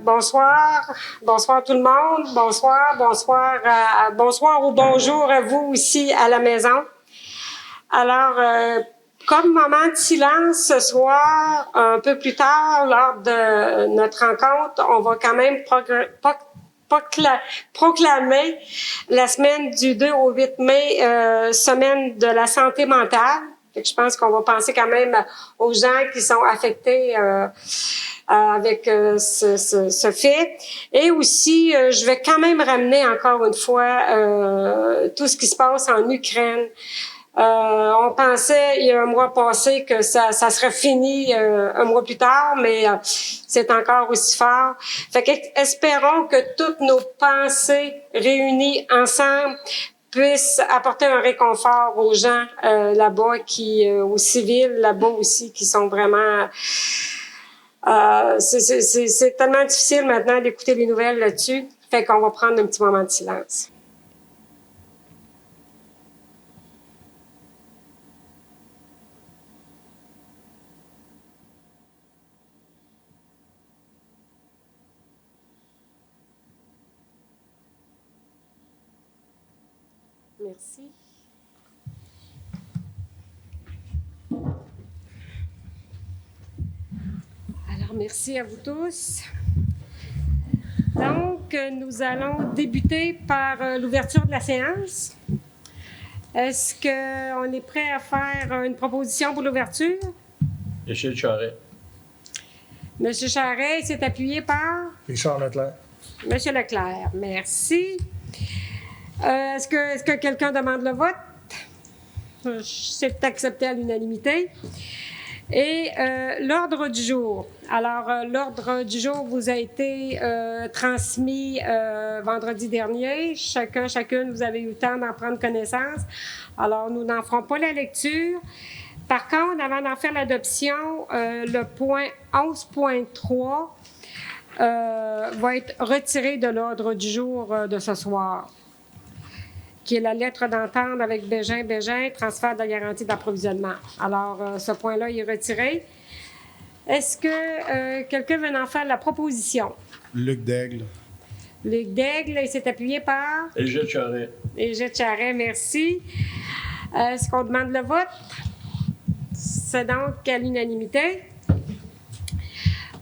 Bonsoir. Bonsoir tout le monde. Bonsoir ou bonjour à vous aussi à la maison. Alors, comme moment de silence ce soir, un peu plus tard, lors de notre rencontre, on va quand même proclamer la semaine du 2 au 8 mai, semaine de la santé mentale. Fait que je pense qu'on va penser quand même aux gens qui sont affectés avec ce fait. Et aussi, je vais quand même ramener encore une fois tout ce qui se passe en Ukraine. On pensait il y a un mois passé que ça serait fini un mois plus tard, mais c'est encore aussi fort. Fait qu'espérons que toutes nos pensées réunies ensemble puissent apporter un réconfort aux gens là-bas, aux civils là-bas aussi, qui sont vraiment... c'est tellement difficile maintenant d'écouter les nouvelles là-dessus. Fait qu'on va prendre un petit moment de silence. Merci. Alors, merci à vous tous. Donc, nous allons débuter par l'ouverture de la séance. Est-ce qu'on est prêt à faire une proposition pour l'ouverture? Michel Charret. Monsieur Charret s'est appuyé par? Richard Leclerc. Monsieur Leclerc, merci. Est-ce que quelqu'un demande le vote? C'est accepté à l'unanimité. Et l'ordre du jour. Alors, l'ordre du jour vous a été transmis vendredi dernier. Chacune, vous avez eu le temps d'en prendre connaissance. Alors, nous n'en ferons pas la lecture. Par contre, avant d'en faire l'adoption, le point 11.3 va être retiré de l'ordre du jour de ce soir, qui est la lettre d'entente avec Bégin, transfert de la garantie d'approvisionnement. Alors, ce point-là est retiré. Est-ce que quelqu'un veut en faire la proposition? Luc Daigle. Luc Daigle, il s'est appuyé par? Égide Charret. Égide Charret, merci. Est-ce qu'on demande le vote? C'est donc à l'unanimité.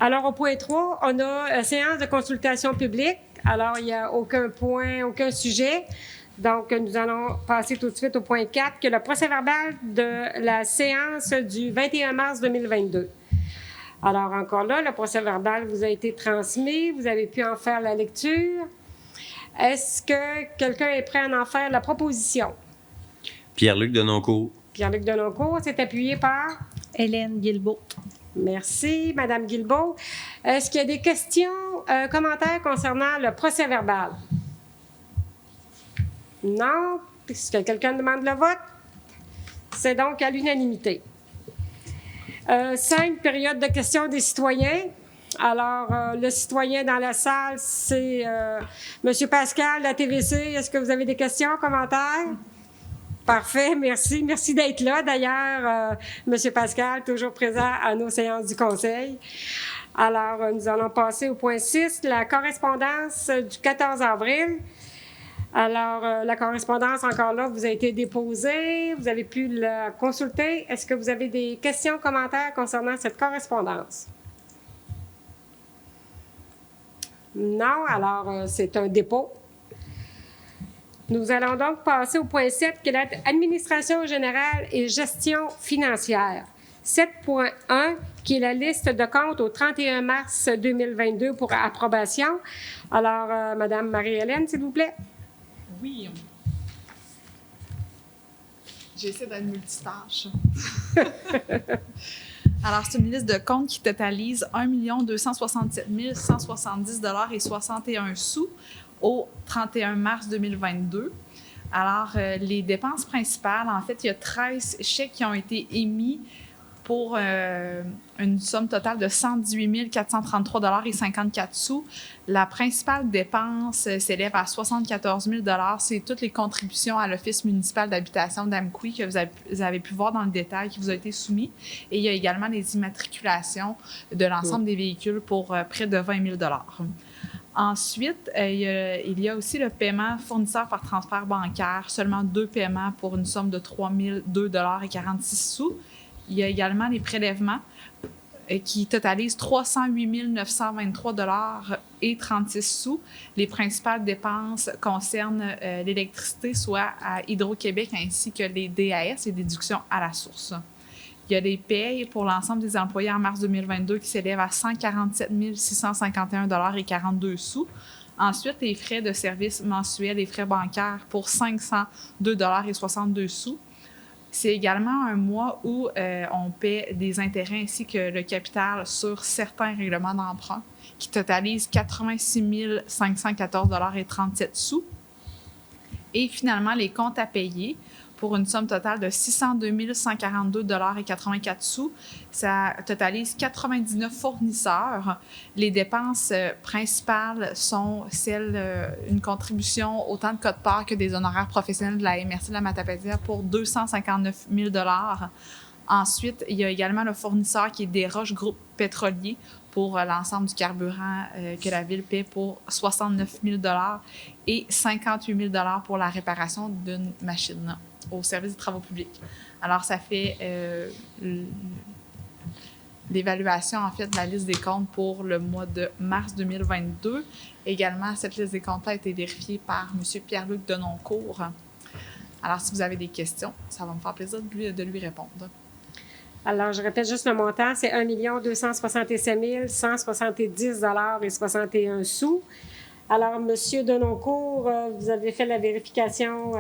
Alors, au point 3, on a séance de consultation publique. Alors, il n'y a aucun point, aucun sujet. Donc, nous allons passer tout de suite au point 4, qui est le procès-verbal de la séance du 21 mars 2022. Alors, encore là, le procès-verbal vous a été transmis. Vous avez pu en faire la lecture. Est-ce que quelqu'un est prêt à en faire la proposition? Pierre-Luc Denoncourt. Pierre-Luc Denoncourt s'est appuyé par? Hélène Guilbeault. Merci, Madame Guilbeault. Est-ce qu'il y a des questions, commentaires concernant le procès-verbal? Non. Est-ce que quelqu'un demande le vote? C'est donc à l'unanimité. 5 périodes de questions des citoyens. Alors, le citoyen dans la salle, c'est M. Pascal, la TVC. Est-ce que vous avez des questions, commentaires? Parfait, merci. Merci d'être là. D'ailleurs, M. Pascal, toujours présent à nos séances du Conseil. Alors, nous allons passer au point 6, la correspondance du 14 avril. Alors, la correspondance, encore là, vous a été déposée. Vous avez pu la consulter. Est-ce que vous avez des questions, commentaires concernant cette correspondance? Non, alors c'est un dépôt. Nous allons donc passer au point 7, qui est l'administration générale et gestion financière. 7.1, qui est la liste de comptes au 31 mars 2022 pour approbation. Alors, Madame Marie-Hélène, s'il vous plaît. Oui. J'essaie d'être multitâche. Alors, c'est une liste de comptes qui totalise 1 267 170,61 $ au 31 mars 2022. Alors, les dépenses principales, en fait, il y a 13 chèques qui ont été émis pour une somme totale de 118 433,54 $. La principale dépense s'élève à 74 000 $. C'est toutes les contributions à l'Office municipal d'habitation d'Amqui que vous avez pu voir dans le détail qui vous a été soumis. Et il y a également les immatriculations de l'ensemble des véhicules pour près de 20 000 $. Ensuite, il y a aussi le paiement fournisseur par transfert bancaire, seulement 2 paiements pour une somme de 3 002,46 $. Il y a également les prélèvements qui totalisent 308 923,36 $. Les principales dépenses concernent l'électricité, soit à Hydro-Québec, ainsi que les DAS, les déductions à la source. Il y a les payes pour l'ensemble des employés en mars 2022 qui s'élèvent à 147 651,42 $. Ensuite, les frais de services mensuels et frais bancaires pour 502,62 $. C'est également un mois où on paie des intérêts ainsi que le capital sur certains règlements d'emprunt qui totalisent 86 514,37 $. Et finalement, les comptes à payer pour une somme totale de 602 142,84 $. Ça totalise 99 fournisseurs. Les dépenses principales sont une contribution autant de quote-part que des honoraires professionnels de la MRC de la Matapédia pour 259 000 $. Ensuite, il y a également le fournisseur qui est Desroches Groupe Pétrolier pour l'ensemble du carburant que la Ville paie pour 69 000 $ et 58 000 $ pour la réparation d'une machine au service des travaux publics. Alors, ça fait l'évaluation, en fait, de la liste des comptes pour le mois de mars 2022. Également, cette liste des comptes-là a été vérifiée par M. Pierre-Luc Denoncourt. Alors, si vous avez des questions, ça va me faire plaisir de lui répondre. Alors, je répète juste le montant, c'est 1 267 170,61 $. Alors, M. Denoncourt, vous avez fait la vérification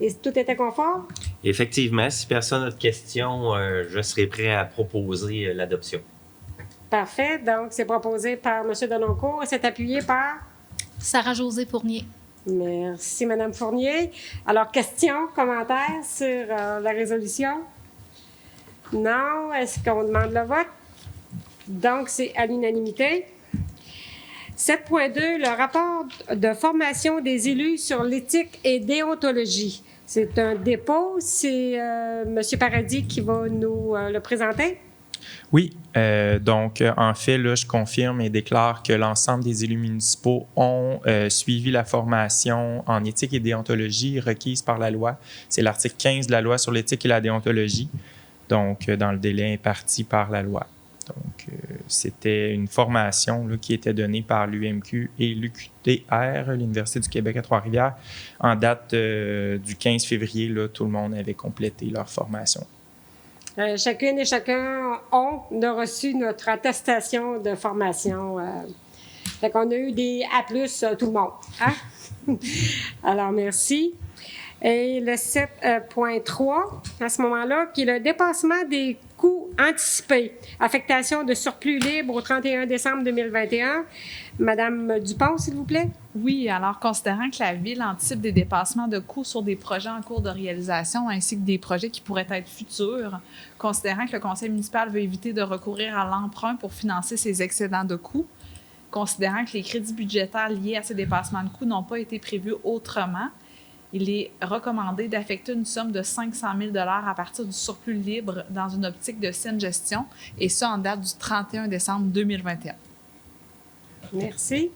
et tout était conforme? Effectivement, si personne n'a de questions, je serai prêt à proposer l'adoption. Parfait. Donc, c'est proposé par M. Denoncourt et c'est appuyé par? Sarah-Josée Fournier. Merci, Mme Fournier. Alors, questions, commentaires sur la résolution? Non. Est-ce qu'on demande le vote? Donc, c'est à l'unanimité. 7.2, le rapport de formation des élus sur l'éthique et déontologie. C'est un dépôt. C'est M. Paradis qui va nous le présenter. Oui, donc en fait, là, je confirme et déclare que l'ensemble des élus municipaux ont suivi la formation en éthique et déontologie requise par la loi. C'est l'article 15 de la loi sur l'éthique et la déontologie, donc dans le délai imparti par la loi. Donc, c'était une formation là, qui était donnée par l'UMQ et l'UQTR, l'Université du Québec à Trois-Rivières. En date du 15 février, là, tout le monde avait complété leur formation. Chacune et chacun a reçu notre attestation de formation. Fait qu'on a eu des A+, tout le monde. Hein? Alors, merci. Et le 7.3, à ce moment-là, qui est le dépassement des coûts anticipés, affectation de surplus libre au 31 décembre 2021. Madame Dupont, s'il vous plaît. Oui, alors considérant que la Ville anticipe des dépassements de coûts sur des projets en cours de réalisation ainsi que des projets qui pourraient être futurs, considérant que le Conseil municipal veut éviter de recourir à l'emprunt pour financer ces excédents de coûts, considérant que les crédits budgétaires liés à ces dépassements de coûts n'ont pas été prévus autrement, il est recommandé d'affecter une somme de 500 000 $ à partir du surplus libre dans une optique de saine gestion, et ça en date du 31 décembre 2021. Merci.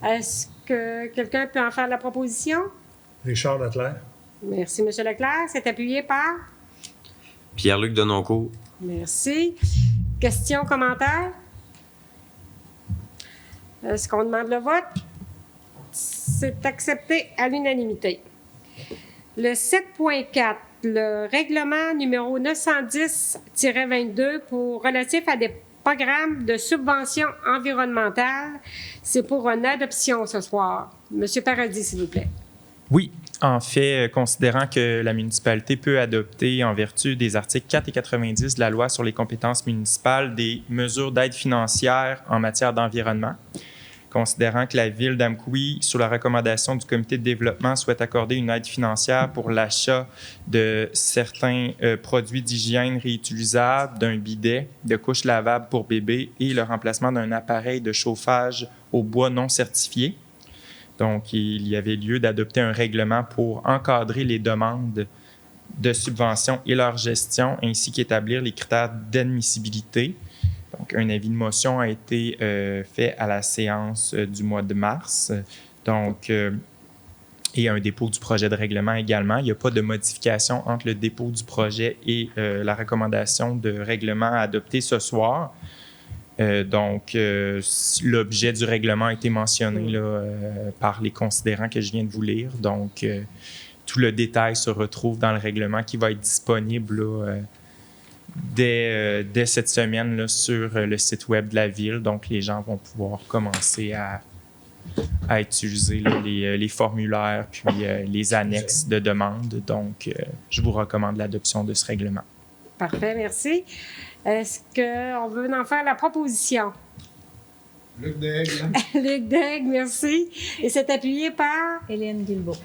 Est-ce que quelqu'un peut en faire la proposition? Richard Leclerc. Merci, M. Leclerc. C'est appuyé par? Pierre-Luc Denoncourt. Merci. Questions, commentaires? Est-ce qu'on demande le vote? C'est accepté à l'unanimité. Le 7.4, le règlement numéro 910-22 relatif à des programmes de subvention environnementale, c'est pour une adoption ce soir. Monsieur Paradis, s'il vous plaît. Oui, en fait, considérant que la municipalité peut adopter, en vertu des articles 4 et 90 de la loi sur les compétences municipales, des mesures d'aide financière en matière d'environnement, considérant que la Ville d'Amqui, sous la recommandation du comité de développement, souhaite accorder une aide financière pour l'achat de certains produits d'hygiène réutilisables, d'un bidet, de couches lavables pour bébés et le remplacement d'un appareil de chauffage au bois non certifié. Donc, il y avait lieu d'adopter un règlement pour encadrer les demandes de subventions et leur gestion, ainsi qu'établir les critères d'admissibilité. Donc, un avis de motion a été fait à la séance du mois de mars. Donc, et un dépôt du projet de règlement également. Il n'y a pas de modification entre le dépôt du projet et la recommandation de règlement à adopter ce soir. Donc, l'objet du règlement a été mentionné là, par les considérants que je viens de vous lire. Donc, tout le détail se retrouve dans le règlement qui va être disponible là, dès cette semaine là, sur le site web de la Ville. Donc, les gens vont pouvoir commencer à utiliser là, les formulaires puis les annexes de demande. Donc, je vous recommande l'adoption de ce règlement. Parfait, merci. Est-ce qu'on veut en faire la proposition? Luc Daigle. Luc Daigle, merci. Et c'est appuyé par? Hélène Guilbeault.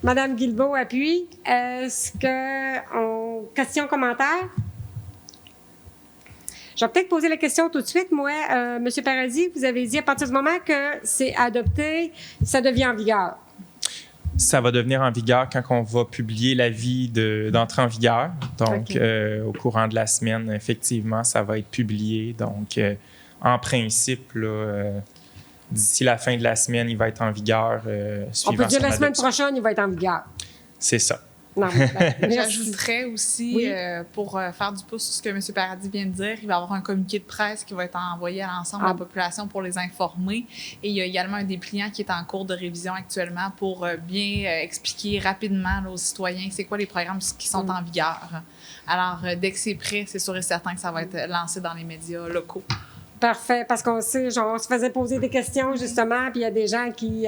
Madame Guilbeault appuie. Est-ce que... Questions, commentaires? Je vais peut-être poser la question tout de suite. Moi, M. Paradis, vous avez dit à partir du moment que c'est adopté, ça devient en vigueur. Ça va devenir en vigueur quand on va publier l'avis d'entrée en vigueur. Donc, Okay. Au courant de la semaine, effectivement, ça va être publié. Donc, en principe, là, d'ici la fin de la semaine, il va être en vigueur. On peut dire son la semaine adoption. prochaine, il va être en vigueur. C'est ça. Non, merci. J'ajouterais aussi, Oui. pour faire du pouce sur ce que M. Paradis vient de dire, il va y avoir un communiqué de presse qui va être envoyé à l'ensemble de la population pour les informer. Et il y a également un dépliant qui est en cours de révision actuellement pour bien expliquer rapidement là, aux citoyens c'est quoi les programmes qui sont en vigueur. Alors, dès que c'est prêt, c'est sûr et certain que ça va être lancé dans les médias locaux. Parfait, parce qu'on sait, genre, on se faisait poser des questions, justement, puis il y a des gens qui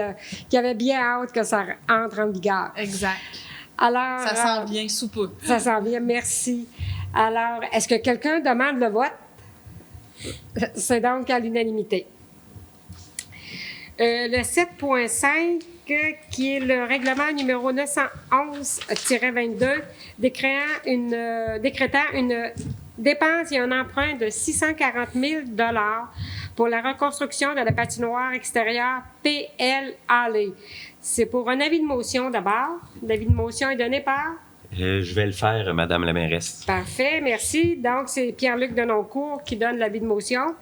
avaient bien hâte que ça entre en vigueur. Exact. Alors, Ça s'en vient sous peu. Ça s'en vient, merci. Alors, est-ce que quelqu'un demande le vote? C'est donc à l'unanimité. Le 7.5, qui est le règlement numéro 911-22, décrétant une dépense et un emprunt de 640 000 $ pour la reconstruction de la patinoire extérieure PL Alley. C'est pour un avis de motion d'abord. L'avis de motion est donné par? Je vais le faire, Madame la mairesse. Parfait, merci. Donc, c'est Pierre-Luc Denoncourt qui donne l'avis de motion.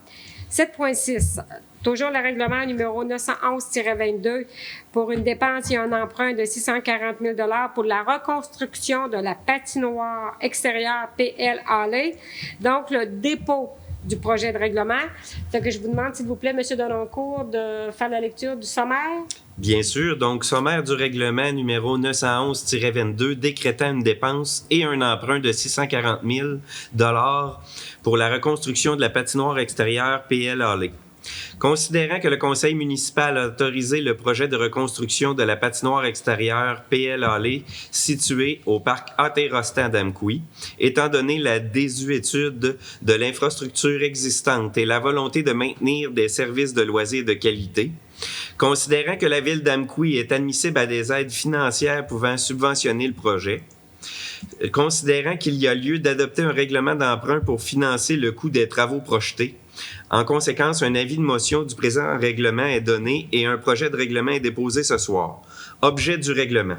7.6, toujours le règlement numéro 911-22 pour une dépense et un emprunt de 640 000 $ pour la reconstruction de la patinoire extérieure PL Alley. Donc, le dépôt du projet de règlement. Fait que je vous demande, s'il vous plaît, M. Denoncourt, de faire la lecture du sommaire. Bien sûr, donc sommaire du règlement numéro 911-22 décrétant une dépense et un emprunt de 640 000 $ pour la reconstruction de la patinoire extérieure PL Alley. Considérant que le conseil municipal a autorisé le projet de reconstruction de la patinoire extérieure PL Alley située au parc A.T. d'Amqui, étant donné la désuétude de l'infrastructure existante et la volonté de maintenir des services de loisirs de qualité, considérant que la ville d'Amqui est admissible à des aides financières pouvant subventionner le projet, considérant qu'il y a lieu d'adopter un règlement d'emprunt pour financer le coût des travaux projetés. En conséquence, un avis de motion du présent règlement est donné et un projet de règlement est déposé ce soir. Objet du règlement.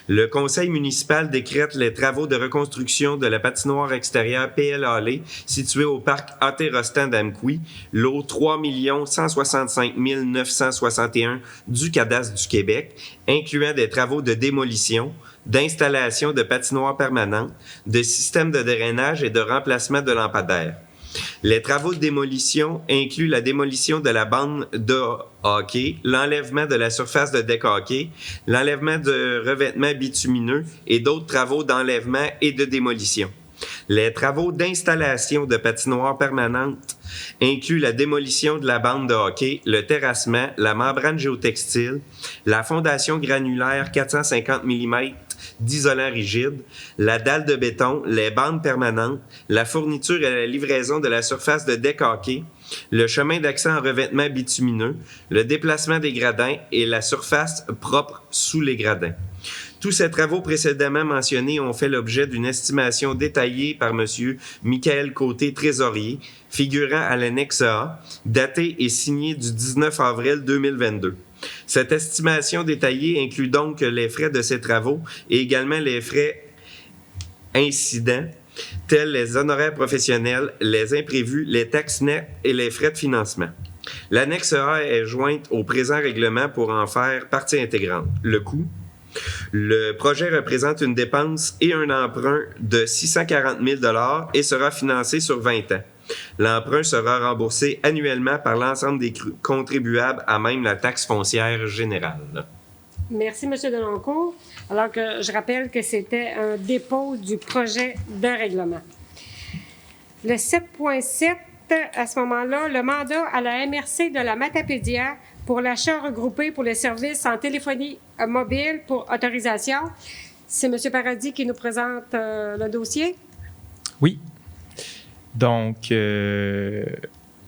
Le conseil municipal décrète les travaux de reconstruction de la patinoire extérieure PL Alley située au parc A.T. d'Amqui, lot 3 165 961 du cadastre du Québec, incluant des travaux de démolition, d'installation de patinoires permanentes, de systèmes de drainage et de remplacement de lampadaires. Les travaux de démolition incluent la démolition de la bande de hockey, l'enlèvement de la surface de deck hockey, l'enlèvement de revêtements bitumineux et d'autres travaux d'enlèvement et de démolition. Les travaux d'installation de patinoires permanentes incluent la démolition de la bande de hockey, le terrassement, la membrane géotextile, la fondation granulaire 450 mm d'isolant rigide, la dalle de béton, les bandes permanentes, la fourniture et la livraison de la surface de deck hockey, le chemin d'accès en revêtement bitumineux, le déplacement des gradins et la surface propre sous les gradins. Tous ces travaux précédemment mentionnés ont fait l'objet d'une estimation détaillée par M. Michael Côté, trésorier, figurant à l'annexe A, datée et signée du 19 avril 2022. Cette estimation détaillée inclut donc les frais de ces travaux et également les frais incidents, tels les honoraires professionnels, les imprévus, les taxes nettes et les frais de financement. L'annexe A est jointe au présent règlement pour en faire partie intégrante. Le coût. Le projet représente une dépense et un emprunt de 640 000 $ et sera financé sur 20 ans. L'emprunt sera remboursé annuellement par l'ensemble des contribuables à même la taxe foncière générale. Merci, M. Denoncourt. Alors que je rappelle que c'était un dépôt du projet de règlement. Le 7.7, à ce moment-là, le mandat à la MRC de la Matapédia pour l'achat regroupé pour les services en téléphonie mobile pour autorisation. C'est M. Paradis qui nous présente le dossier. Oui. Donc,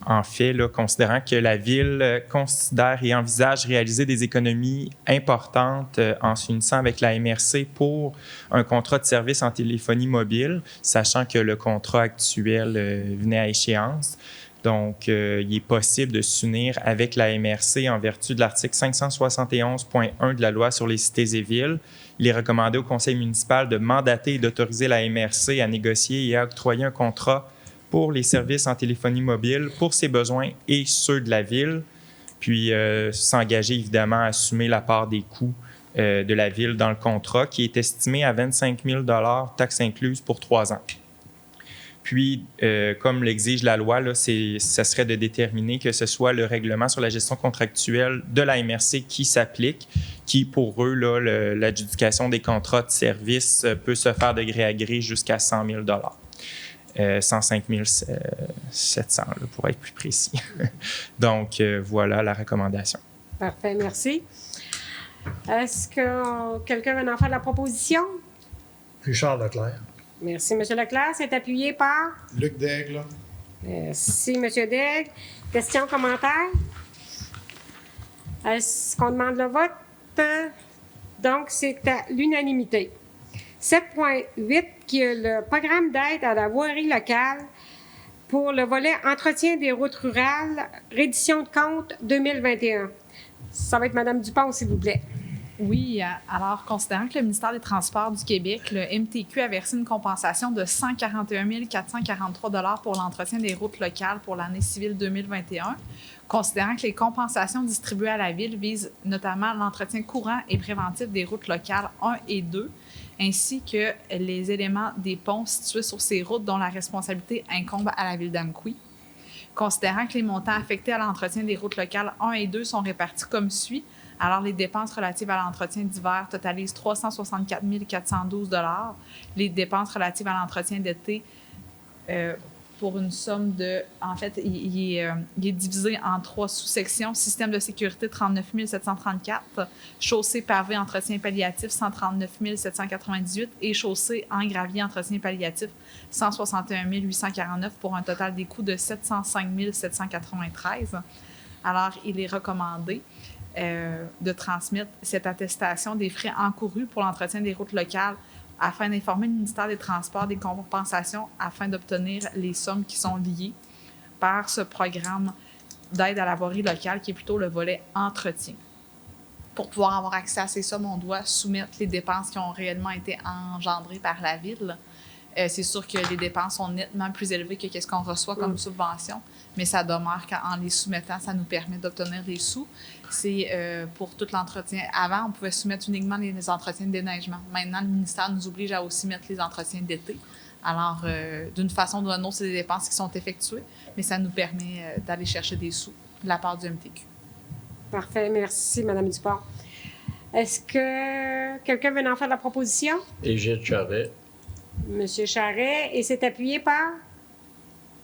en fait, là, considérant que la Ville considère et envisage réaliser des économies importantes en s'unissant avec la MRC pour un contrat de service en téléphonie mobile, sachant que le contrat actuel venait à échéance. Donc, il est possible de s'unir avec la MRC en vertu de l'article 571.1 de la Loi sur les cités et villes. Il est recommandé au Conseil municipal de mandater et d'autoriser la MRC à négocier et à octroyer un contrat pour les services en téléphonie mobile pour ses besoins et ceux de la Ville, puis s'engager évidemment à assumer la part des coûts de la Ville dans le contrat qui est estimé à 25 000 $, taxes incluses pour 3 ans. Puis, comme l'exige la loi, là, ça serait de déterminer que ce soit le règlement sur la gestion contractuelle de la MRC qui s'applique, qui, pour eux, là, l'adjudication des contrats de service peut se faire de gré à gré jusqu'à 100 000 $. 105 700, là, pour être plus précis. Donc, voilà la recommandation. Parfait, merci. Est-ce que quelqu'un veut en faire la proposition? Richard Leclerc. Merci, M. Leclerc. C'est appuyé par? Luc Daigle. Merci, M. Daigle. Questions, commentaires? Est-ce qu'on demande le vote? Donc, c'est à l'unanimité. 7.8, qui est le programme d'aide à la voirie locale pour le volet entretien des routes rurales, reddition de compte 2021. Ça va être Mme Dupont, s'il vous plaît. Oui, alors, considérant que le ministère des Transports du Québec, le MTQ, a versé une compensation de 141 443 $ pour l'entretien des routes locales pour l'année civile 2021, considérant que les compensations distribuées à la Ville visent notamment l'entretien courant et préventif des routes locales 1 et 2, ainsi que les éléments des ponts situés sur ces routes dont la responsabilité incombe à la Ville d'Amqui. Considérant que les montants affectés à l'entretien des routes locales 1 et 2 sont répartis comme suit, alors les dépenses relatives à l'entretien d'hiver totalisent 364 412 $. Les dépenses relatives à l'entretien d'été, pour une somme de... En fait, il est divisé en 3 sous-sections. Système de sécurité, 39 734. Chaussée pavée, entretien palliatif, 139 798. Et chaussée en gravier, entretien palliatif, 161 849 pour un total des coûts de 705 793. Alors, il est recommandé de transmettre cette attestation des frais encourus pour l'entretien des routes locales afin d'informer le ministère des Transports des compensations afin d'obtenir les sommes qui sont liées par ce programme d'aide à la voirie locale qui est plutôt le volet entretien. Pour pouvoir avoir accès à ces sommes, on doit soumettre les dépenses qui ont réellement été engendrées par la Ville. C'est sûr que les dépenses sont nettement plus élevées que ce qu'on reçoit comme subvention, mais ça demeure qu'en les soumettant, ça nous permet d'obtenir des sous. C'est pour tout l'entretien. Avant, on pouvait soumettre uniquement les entretiens de déneigement. Maintenant, le ministère nous oblige à aussi mettre les entretiens d'été. Alors, d'une façon ou d'une autre, c'est des dépenses qui sont effectuées, mais ça nous permet d'aller chercher des sous de la part du MTQ. Parfait. Merci, Mme Dupont. Est-ce que quelqu'un veut en faire la proposition? Égide Charret. Monsieur Charret, et c'est appuyé par?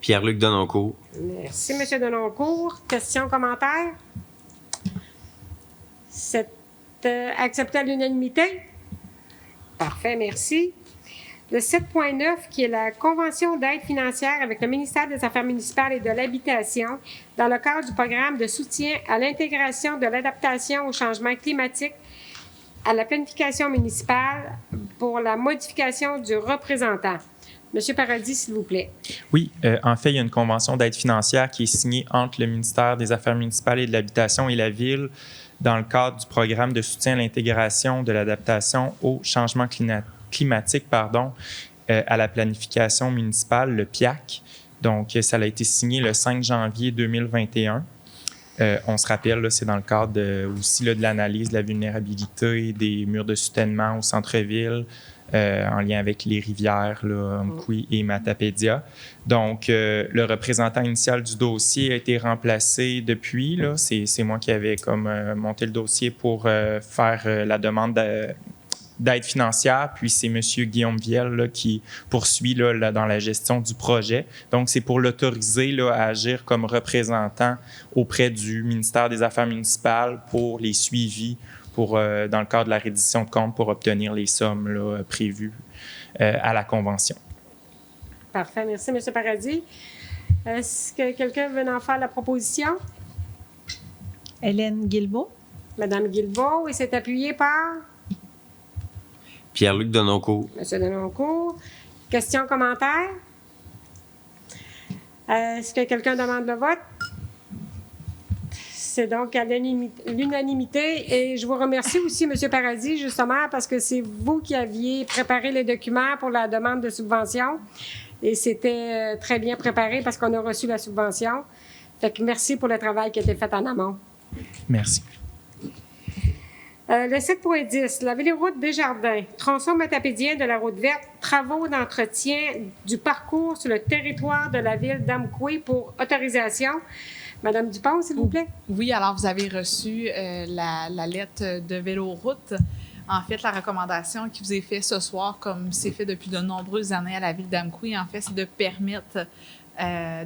Pierre-Luc Denoncourt. Merci, M. Denoncourt. Questions, commentaires? C'est accepté à l'unanimité? Parfait, merci. Le 7.9, qui est la convention d'aide financière avec le ministère des Affaires municipales et de l'Habitation dans le cadre du programme de soutien à l'intégration de l'adaptation au changement climatique à la planification municipale pour la modification du représentant. Monsieur Paradis, s'il vous plaît. Oui, en fait, il y a une convention d'aide financière qui est signée entre le ministère des Affaires municipales et de l'Habitation et la Ville dans le cadre du programme de soutien à l'intégration de l'adaptation au changement climatique, à la planification municipale, le PIAC. Donc, ça a été signé le 5 janvier 2021. On se rappelle, là, c'est dans le cadre aussi là, de l'analyse de la vulnérabilité des murs de soutènement au centre-ville, en lien avec les rivières, Mkoui et Matapédia. Donc, le représentant initial du dossier a été remplacé depuis. Là, c'est moi qui avais monté le dossier pour faire la demande d'aide financière. Puis, c'est M. Guillaume Viel là, qui poursuit là, dans la gestion du projet. Donc, c'est pour l'autoriser là, à agir comme représentant auprès du ministère des Affaires municipales pour les suivis dans le cadre de la reddition de comptes pour obtenir les sommes là, prévues à la Convention. Parfait. Merci, M. Paradis. Est-ce que quelqu'un veut en faire la proposition? Hélène Guilbeault. Madame Guilbeault, et c'est appuyé par Pierre-Luc Denoncourt. M. Denoncourt. Questions, commentaires? Est-ce que quelqu'un demande le vote? C'est donc à l'unanimité. Et je vous remercie aussi, M. Paradis, justement, parce que c'est vous qui aviez préparé les documents pour la demande de subvention. Et c'était très bien préparé parce qu'on a reçu la subvention. Fait que merci pour le travail qui a été fait en amont. Merci. Le 7.10, la véloroute Desjardins, tronçon matapédien de la route verte, travaux d'entretien du parcours sur le territoire de la ville d'Amkoui pour autorisation. Madame Dupont, s'il vous plaît. Oui, alors vous avez reçu la lettre de Véloroute. En fait, la recommandation qui vous est faite ce soir, comme c'est fait depuis de nombreuses années à la ville d'Amkoui, en fait, c'est de permettre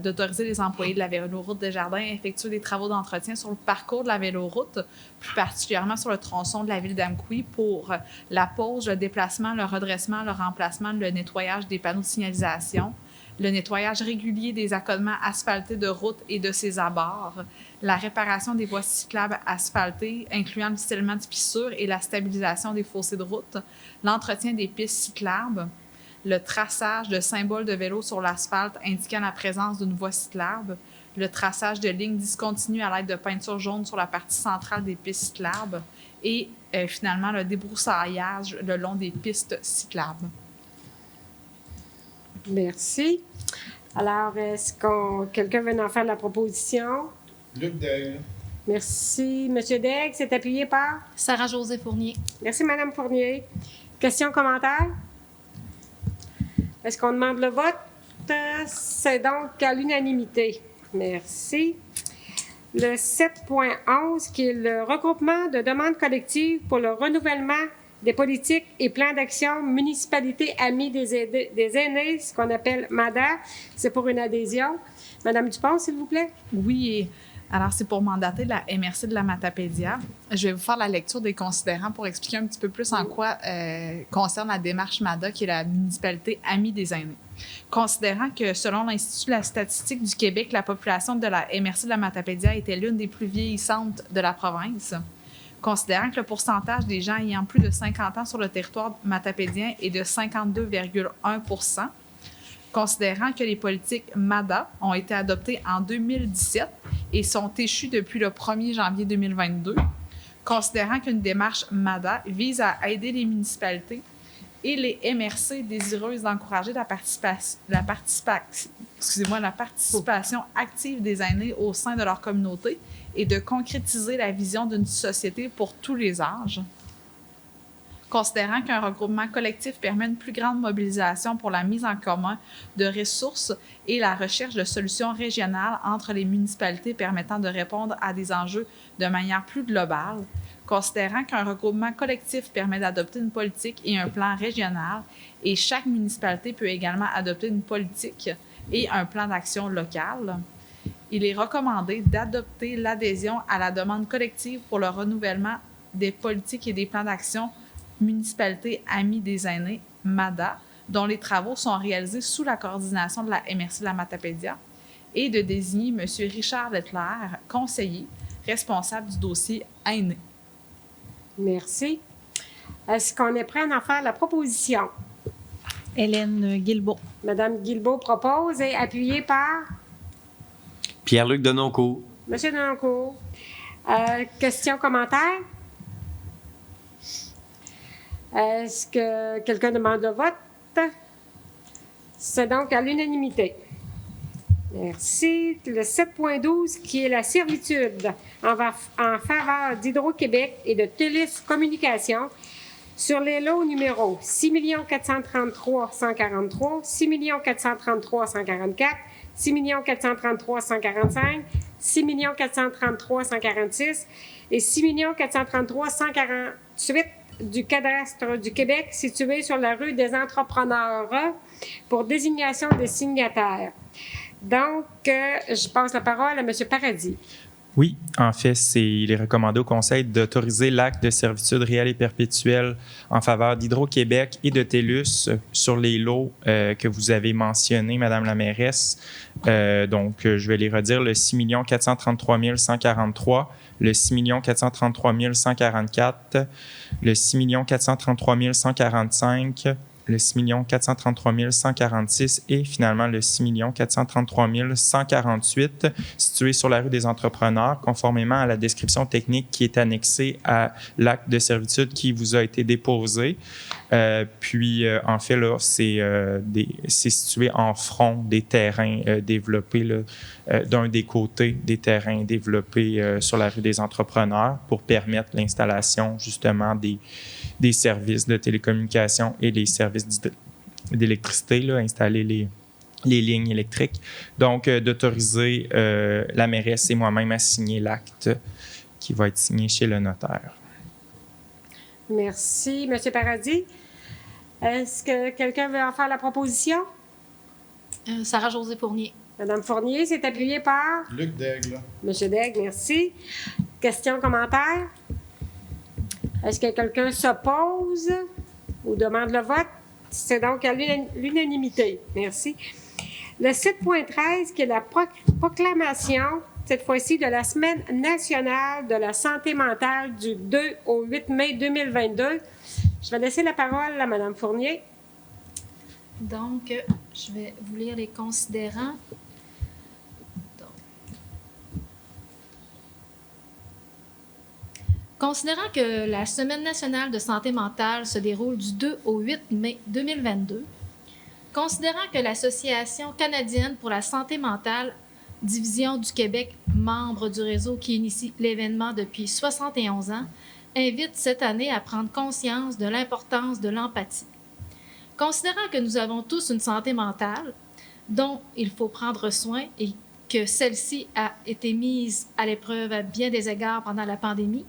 d'autoriser les employés de la véloroute Desjardins à effectuer des travaux d'entretien sur le parcours de la véloroute, plus particulièrement sur le tronçon de la ville d'Amkoui pour la pose, le déplacement, le redressement, le remplacement, le nettoyage des panneaux de signalisation, le nettoyage régulier des accotements asphaltés de route et de ses abords, la réparation des voies cyclables asphaltées, incluant le scellement de fissures et la stabilisation des fossés de route, l'entretien des pistes cyclables, le traçage de symboles de vélo sur l'asphalte indiquant la présence d'une voie cyclable, le traçage de lignes discontinues à l'aide de peinture jaune sur la partie centrale des pistes cyclables et finalement le débroussaillage le long des pistes cyclables. Merci. Alors, est-ce que quelqu'un veut en faire la proposition? Luc Daigle. Merci. Monsieur Daigle, c'est appuyé par? Sarah-Josée Fournier. Merci, Madame Fournier. Questions, commentaires? Est-ce qu'on demande le vote? C'est donc à l'unanimité. Merci. Le 7.11, qui est le regroupement de demandes collectives pour le renouvellement des politiques et plans d'action municipalité amies des aînés, ce qu'on appelle MADA. C'est pour une adhésion. Madame Dupont, s'il vous plaît. Oui, alors c'est pour mandater la MRC de la Matapédia. Je vais vous faire la lecture des considérants pour expliquer un petit peu plus en quoi concerne la démarche MADA, qui est la municipalité amie des aînés. Considérant que, selon l'Institut de la statistique du Québec, la population de la MRC de la Matapédia était l'une des plus vieillissantes de la province, considérant que le pourcentage des gens ayant plus de 50 ans sur le territoire matapédien est de 52,1 %, considérant que les politiques MADA ont été adoptées en 2017 et sont échues depuis le 1er janvier 2022, considérant qu'une démarche MADA vise à aider les municipalités et les MRC désireuses d'encourager la participation active des aînés au sein de leur communauté et de concrétiser la vision d'une société pour tous les âges. Considérant qu'un regroupement collectif permet une plus grande mobilisation pour la mise en commun de ressources et la recherche de solutions régionales entre les municipalités permettant de répondre à des enjeux de manière plus globale, considérant qu'un regroupement collectif permet d'adopter une politique et un plan régional et chaque municipalité peut également adopter une politique et un plan d'action local, il est recommandé d'adopter l'adhésion à la demande collective pour le renouvellement des politiques et des plans d'action municipalité amie des aînés, MADA, dont les travaux sont réalisés sous la coordination de la MRC de la Matapédia, et de désigner M. Richard Leclerc, conseiller, responsable du dossier aîné. Merci. Est-ce qu'on est prêt à en faire la proposition? Hélène Guilbeault. Madame Guilbeault propose et appuyée par Pierre-Luc Denoncourt. Monsieur Denoncourt. Question, commentaire? Est-ce que quelqu'un demande le vote? C'est donc à l'unanimité. Merci. Le 7.12, qui est la servitude en faveur d'Hydro-Québec et de TELUS Communications sur les lots numéros 6 433 143, 6 433 144, 6 433 145, 6 433 146 et 6 433 148 du cadastre du Québec situé sur la rue des Entrepreneurs pour désignation des signataires. Donc, je passe la parole à M. Paradis. Oui, en fait, il est recommandé au Conseil d'autoriser l'acte de servitude réelle et perpétuelle en faveur d'Hydro-Québec et de TELUS sur les lots que vous avez mentionnés, Madame la mairesse. Donc, je vais les redire, le 6 433 143, le 6 433 144, le 6 433 145, le 6 433 146 et finalement le 6 433 148 situé sur la rue des Entrepreneurs, conformément à la description technique qui est annexée à l'acte de servitude qui vous a été déposé. En fait, là, c'est situé en front des terrains développés, d'un des côtés des terrains développés sur la rue des Entrepreneurs pour permettre l'installation justement des services de télécommunications et les services d'électricité, là, installer les lignes électriques. Donc, d'autoriser la mairesse et moi-même à signer l'acte qui va être signé chez le notaire. Merci, M. Paradis. Est-ce que quelqu'un veut en faire la proposition? Sarah-Josée Fournier. Madame Fournier, c'est appuyé par Luc Daigle. M. Daigle, merci. Question, commentaire? Est-ce que quelqu'un s'oppose ou demande le vote? C'est donc à l'unanimité. Merci. Le 7.13, qui est la proclamation, cette fois-ci, de la Semaine nationale de la santé mentale du 2 au 8 mai 2022. Je vais laisser la parole à Mme Fournier. Donc, je vais vous lire les considérants. Considérant que la Semaine nationale de santé mentale se déroule du 2 au 8 mai 2022, considérant que l'Association canadienne pour la santé mentale, division du Québec, membre du réseau qui initie l'événement depuis 71 ans, invite cette année à prendre conscience de l'importance de l'empathie. Considérant que nous avons tous une santé mentale dont il faut prendre soin et que celle-ci a été mise à l'épreuve à bien des égards pendant la pandémie,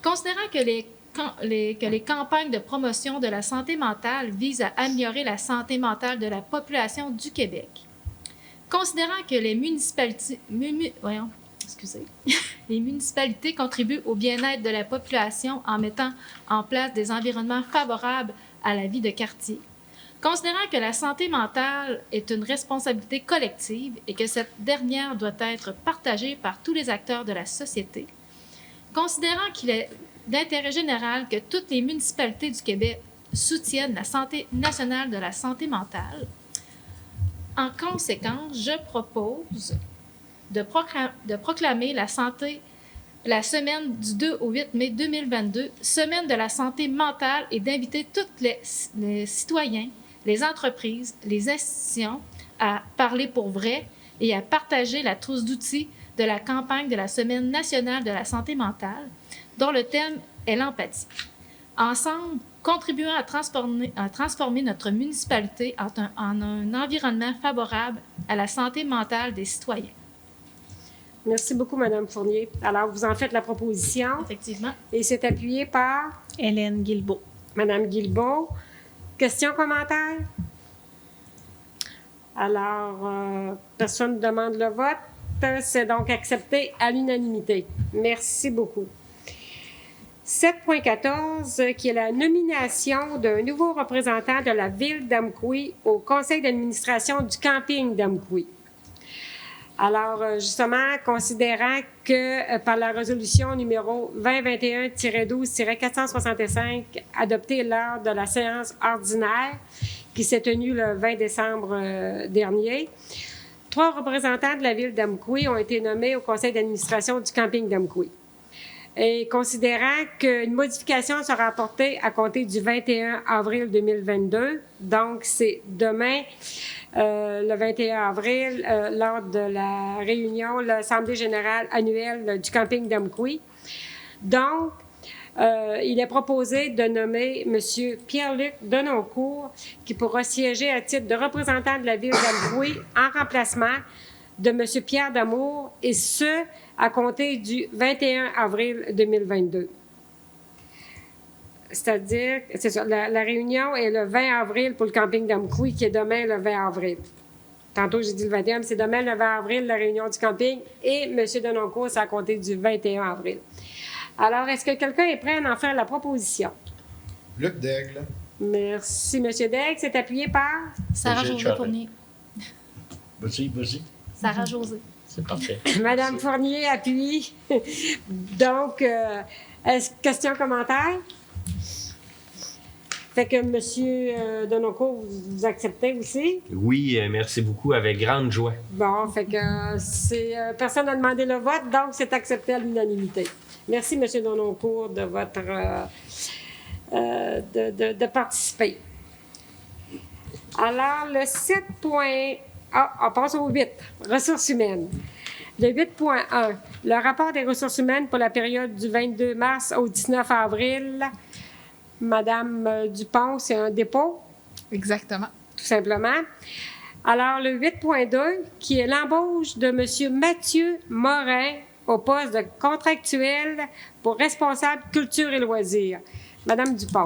considérant que les campagnes de promotion de la santé mentale visent à améliorer la santé mentale de la population du Québec, considérant que les municipalités contribuent au bien-être de la population en mettant en place des environnements favorables à la vie de quartier, considérant que la santé mentale est une responsabilité collective et que cette dernière doit être partagée par tous les acteurs de la société, considérant qu'il est d'intérêt général que toutes les municipalités du Québec soutiennent la santé nationale de la santé mentale, en conséquence, je propose de proclamer la semaine du 2 au 8 mai 2022, semaine de la santé mentale, et d'inviter tous les citoyens, les entreprises, les institutions à parler pour vrai et à partager la trousse d'outils de la campagne de la Semaine nationale de la santé mentale, dont le thème est l'empathie. Ensemble, contribuons à transformer notre municipalité en un environnement favorable à la santé mentale des citoyens. Merci beaucoup, Mme Fournier. Alors, vous en faites la proposition. Effectivement. Et c'est appuyé par Hélène Guilbeault. Mme Guilbeault. Question, commentaire? Alors, personne ne demande le vote. C'est donc accepté à l'unanimité. Merci beaucoup. 7.14, qui est la nomination d'un nouveau représentant de la ville d'Amqui au conseil d'administration du camping d'Amqui. Alors, justement, considérant que par la résolution numéro 2021-12-465 adoptée lors de la séance ordinaire qui s'est tenue le 20 décembre dernier, 3 représentants de la ville d'Amqui ont été nommés au conseil d'administration du camping d'Amqui. Et considérant qu'une modification sera apportée à compter du 21 avril 2022, donc c'est demain, le 21 avril, lors de la réunion, l'Assemblée générale annuelle du camping d'Amqui. Donc, il est proposé de nommer M. Pierre-Luc Denoncourt, qui pourra siéger à titre de représentant de la ville d'Amqui en remplacement de M. Pierre Damour, et ce, à compter du 21 avril 2022. C'est-à-dire, c'est ça, la réunion est le 20 avril pour le camping d'Amqui, qui est demain le 20 avril. Tantôt, j'ai dit le 21, mais c'est demain le 20 avril, la réunion du camping, et M. Denoncourt, c'est à compter du 21 avril. Alors, est-ce que quelqu'un est prêt à en faire la proposition? Luc Daigle. Merci, M. Daigle. C'est appuyé par? Sarah Brigitte Josée Charest. Fournier. Vas-y. Sarah Josée. C'est parfait. Madame Fournier appuie. Donc, question, commentaire? Fait que M. Denoncourt, vous acceptez aussi? Oui, merci beaucoup, avec grande joie. Bon, fait que personne n'a demandé le vote, donc c'est accepté à l'unanimité. Merci, M. Denoncourt, de votre de participer. Alors, le 7. On passe au 8, ressources humaines. Le 8.1, le rapport des ressources humaines pour la période du 22 mars au 19 avril. Madame Dupont, c'est un dépôt, Exactement. tout simplement. Alors, le 8.2, qui est l'embauche de M. Mathieu Morin au poste de contractuel pour responsable culture et loisirs. Madame Dupont.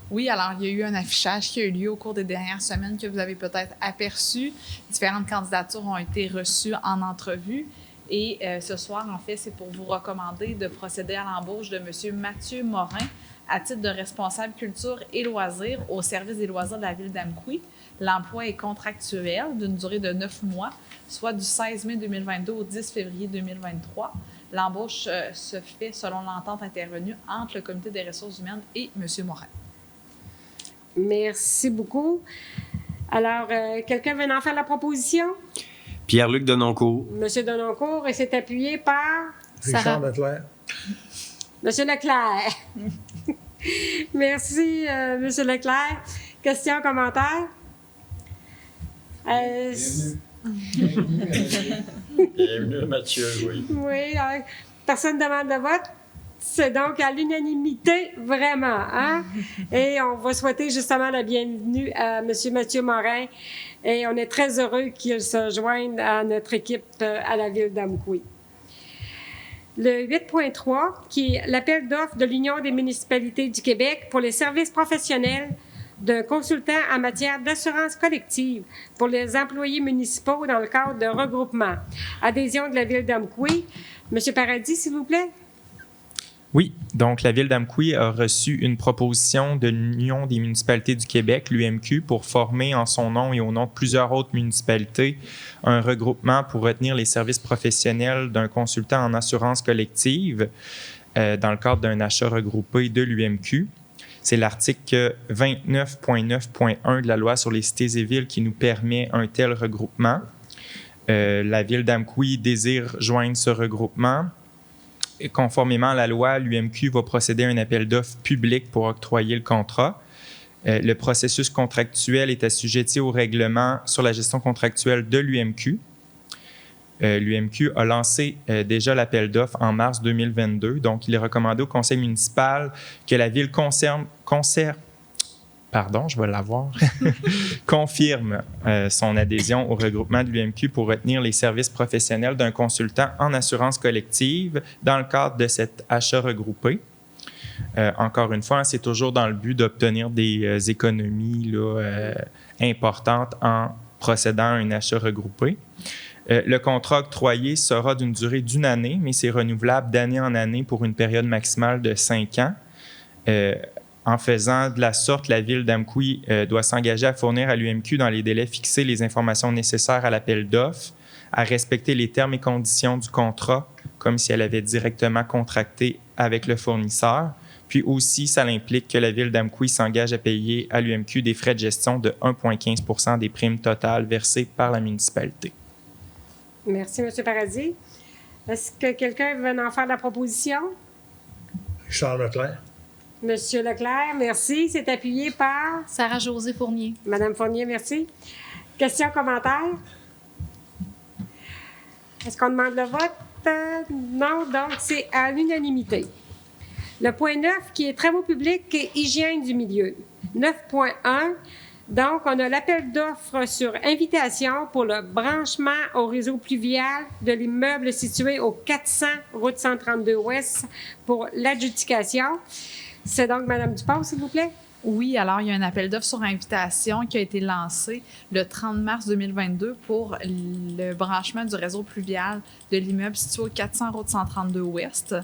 Oui, alors il y a eu un affichage qui a eu lieu au cours des dernières semaines que vous avez peut-être aperçu. Différentes candidatures ont été reçues en entrevue. Et ce soir, en fait, c'est pour vous recommander de procéder à l'embauche de M. Mathieu Morin à titre de responsable culture et loisirs au service des loisirs de la ville d'Amqui. L'emploi est contractuel d'une durée de 9 mois, soit du 16 mai 2022 au 10 février 2023. L'embauche se fait selon l'entente intervenue entre le Comité des ressources humaines et M. Morin. Merci beaucoup. Alors, quelqu'un veut en faire la proposition? Pierre-Luc Denoncourt. Monsieur Denoncourt, et c'est appuyé par Richard Leclerc. Monsieur Leclerc. Merci, Monsieur Leclerc. Question, commentaire? Bienvenue, Mathieu, oui. Oui, personne ne demande le vote. C'est donc à l'unanimité, vraiment. Hein? Et on va souhaiter justement la bienvenue à M. Mathieu Morin. Et on est très heureux qu'il se joigne à notre équipe à la ville d'Amqui. Le 8.3, qui est l'appel d'offres de l'Union des municipalités du Québec pour les services professionnels d'un consultant en matière d'assurance collective pour les employés municipaux dans le cadre de regroupement. Adhésion de la ville d'Amqui. Monsieur Paradis, s'il vous plaît. Oui, donc la Ville d'Amqui a reçu une proposition de l'Union des municipalités du Québec, l'UMQ, pour former en son nom et au nom de plusieurs autres municipalités un regroupement pour retenir les services professionnels d'un consultant en assurance collective dans le cadre d'un achat regroupé de l'UMQ. C'est l'article 29.9.1 de la loi sur les cités et villes qui nous permet un tel regroupement. La Ville d'Amqui désire joindre ce regroupement. Et conformément à la loi, l'UMQ va procéder à un appel d'offres public pour octroyer le contrat. Le processus contractuel est assujetti au règlement sur la gestion contractuelle de l'UMQ. L'UMQ a lancé déjà l'appel d'offres en mars 2022. Donc, il est recommandé au conseil municipal que la Ville confirme son adhésion au regroupement de l'UMQ pour retenir les services professionnels d'un consultant en assurance collective dans le cadre de cet achat regroupé. Encore une fois, c'est toujours dans le but d'obtenir des économies importantes en procédant à un achat regroupé. Le contrat octroyé sera d'une durée d'1 année, mais c'est renouvelable d'année en année pour une période maximale de 5 ans. En faisant de la sorte, la Ville d'Amqui doit s'engager à fournir à l'UMQ dans les délais fixés les informations nécessaires à l'appel d'offres, à respecter les termes et conditions du contrat comme si elle avait directement contracté avec le fournisseur. Puis aussi, ça implique que la Ville d'Amqui s'engage à payer à l'UMQ des frais de gestion de 1,15 % des primes totales versées par la municipalité. Merci, M. Paradis. Est-ce que quelqu'un veut en faire la proposition? Charles Leclerc. Monsieur Leclerc, merci. C'est appuyé par Sarah-Josée Fournier. Madame Fournier, merci. Questions, commentaires? Est-ce qu'on demande le vote? Non, donc c'est à l'unanimité. Le point 9, qui est travaux publics et hygiène du milieu. 9.1, donc on a l'appel d'offres sur invitation pour le branchement au réseau pluvial de l'immeuble situé au 400 route 132 Ouest pour l'adjudication. C'est donc Mme Dupont, s'il vous plaît? Oui, alors il y a un appel d'offres sur invitation qui a été lancé le 30 mars 2022 pour le branchement du réseau pluvial de l'immeuble situé au 400 route 132 Ouest.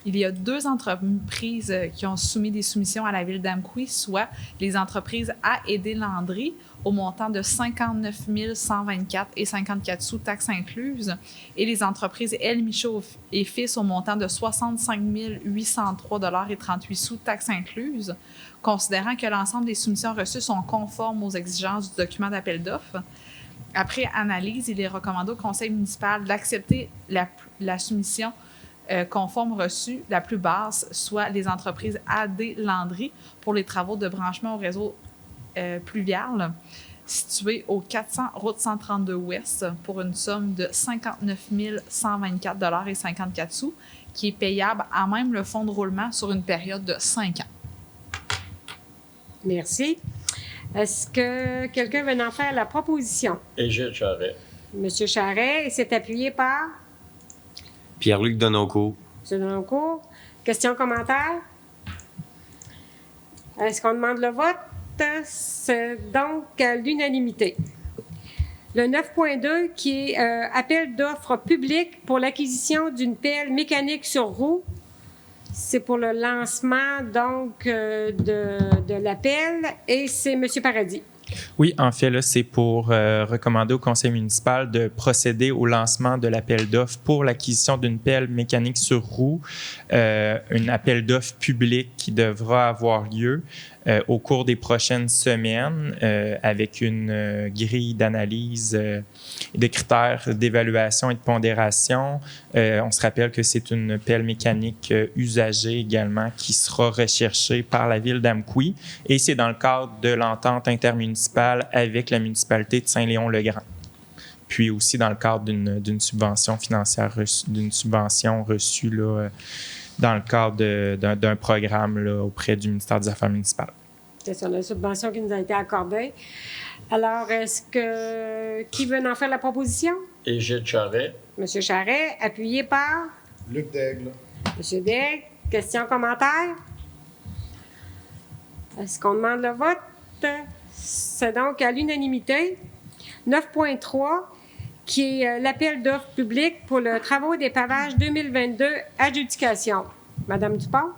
Il y a 2 entreprises qui ont soumis des soumissions à la Ville d'Amqui, soit les entreprises A et D Landry au montant de 59 124 et 54 sous taxes incluses et les entreprises L. Michaud et Fils au montant de 65 803 et 38 sous taxes incluses. Considérant que l'ensemble des soumissions reçues sont conformes aux exigences du document d'appel d'offres, après analyse, il est recommandé au conseil municipal d'accepter la soumission conforme reçue la plus basse, soit les entreprises AD Landry pour les travaux de branchement au réseau pluvial situé au 400 route 132 Ouest pour une somme de 59 124 et 54 sous qui est payable à même le fonds de roulement sur une période de 5 ans. Merci. Est-ce que quelqu'un veut en faire la proposition? Et Gilles Charret. Monsieur Charret, et c'est appuyé par Pierre-Luc Dononcourt. M. Dononcourt. Questions, commentaires? Est-ce qu'on demande le vote? C'est donc à l'unanimité. Le 9.2, qui est appel d'offres publiques pour l'acquisition d'une pelle mécanique sur roue. C'est pour le lancement, donc, de l'appel. Et c'est M. Paradis. Oui, en fait, là, c'est pour recommander au conseil municipal de procéder au lancement de l'appel d'offres pour l'acquisition d'une pelle mécanique sur roue, un appel d'offres public qui devra avoir lieu au cours des prochaines semaines avec une grille d'analyse de critères d'évaluation et de pondération. On se rappelle que c'est une pelle mécanique usagée également qui sera recherchée par la Ville d'Amqui et c'est dans le cadre de l'entente intermunicipale avec la municipalité de Saint-Léon-le-Grand. Puis aussi dans le cadre d'une subvention financière d'une subvention reçue là, dans le cadre d'un programme là, auprès du ministère des Affaires municipales. C'est ça, la subvention qui nous a été accordée. Alors, qui veut en faire la proposition? Et Gilles Charret. Monsieur Charret, appuyé par Luc Daigle. Monsieur Daigle. Questions, commentaires? Est-ce qu'on demande le vote? C'est donc à l'unanimité. 9.3, qui est l'appel d'offres publiques pour le travaux des pavages 2022 adjudication. Madame Dupont?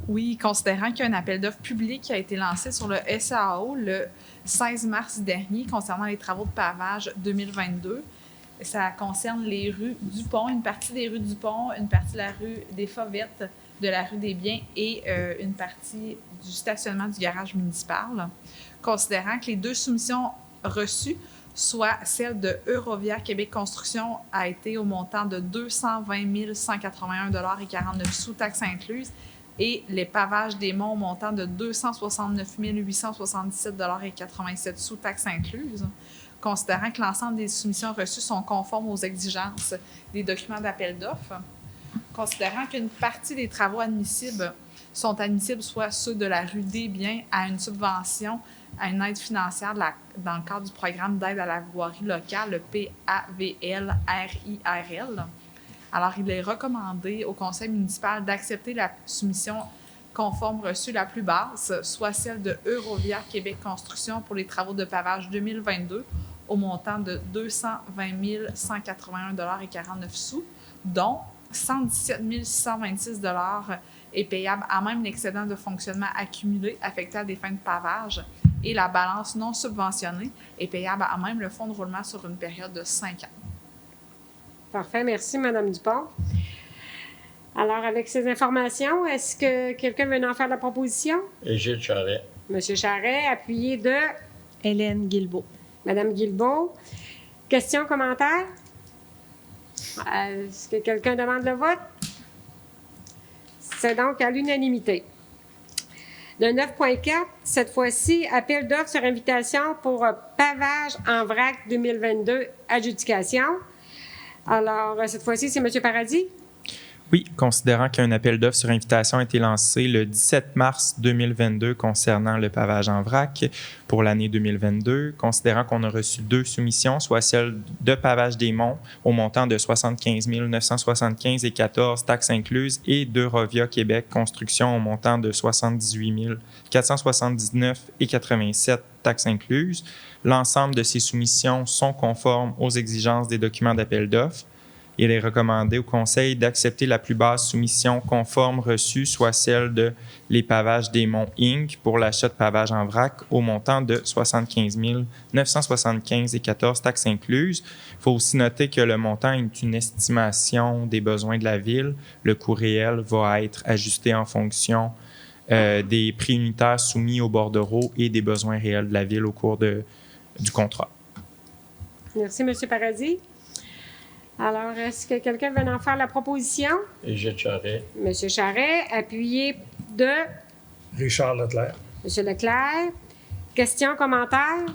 Oui, considérant qu'il y a un appel d'offres public qui a été lancé sur le SAO le 16 mars dernier concernant les travaux de pavage 2022. Ça concerne les rues Dupont, une partie des rues Dupont, une partie de la rue des Fauvettes, de la rue des Biens et une partie du stationnement du garage municipal. Considérant que les 2 soumissions reçues, soit celle de Eurovia Québec Construction, a été au montant de 220 181 et 49 sous taxes incluses, et les pavages des monts au montant de 269 877 et 87 sous taxes incluses. Considérant que l'ensemble des soumissions reçues sont conformes aux exigences des documents d'appel d'offres, considérant qu'une partie des travaux admissibles sont admissibles, soit ceux de la rue des Biens, à une subvention, à une aide financière dans le cadre du programme d'aide à la voirie locale, le PAVL-RIRL. Alors, il est recommandé au conseil municipal d'accepter la soumission conforme reçue la plus basse, soit celle de Eurovia Québec Construction pour les travaux de pavage 2022 au montant de 220 181 et 49 sous, dont 117 626 est payable à même l'excédent de fonctionnement accumulé affecté à des fins de pavage et la balance non subventionnée est payable à même le fonds de roulement sur une période de 5 ans. Parfait, merci, Mme Dupont. Alors, avec ces informations, est-ce que quelqu'un veut en faire la proposition? Égide Charret. Monsieur Charret, appuyé de Hélène Guilbeault. Mme Guilbeault. Questions, commentaires? Est-ce que quelqu'un demande le vote? C'est donc à l'unanimité. Le 9.4, cette fois-ci, appel d'offres sur invitation pour pavage en vrac 2022, adjudication. Alors, cette fois-ci, c'est M. Paradis. Oui, considérant qu'un appel d'offres sur invitation a été lancé le 17 mars 2022 concernant le pavage en vrac pour l'année 2022, considérant qu'on a reçu 2 soumissions, soit celle de Pavage des Monts au montant de 75 975 et 14 taxes incluses et d'Eurovia Québec Construction au montant de 78 479 et 87 taxes incluses. L'ensemble de ces soumissions sont conformes aux exigences des documents d'appel d'offres. Il est recommandé au Conseil d'accepter la plus basse soumission conforme reçue, soit celle de Les Pavages des Monts Inc. pour l'achat de pavage en vrac au montant de 75 975 et 14 taxes incluses. Il faut aussi noter que le montant est une estimation des besoins de la Ville. Le coût réel va être ajusté en fonction des prix unitaires soumis au bordereau et des besoins réels de la Ville au cours du contrat. Merci, M. Paradis. Alors, est-ce que quelqu'un veut en faire la proposition? Égide Charret. M. Charret, appuyé de Richard Leclerc. M. Leclerc. Questions, commentaires?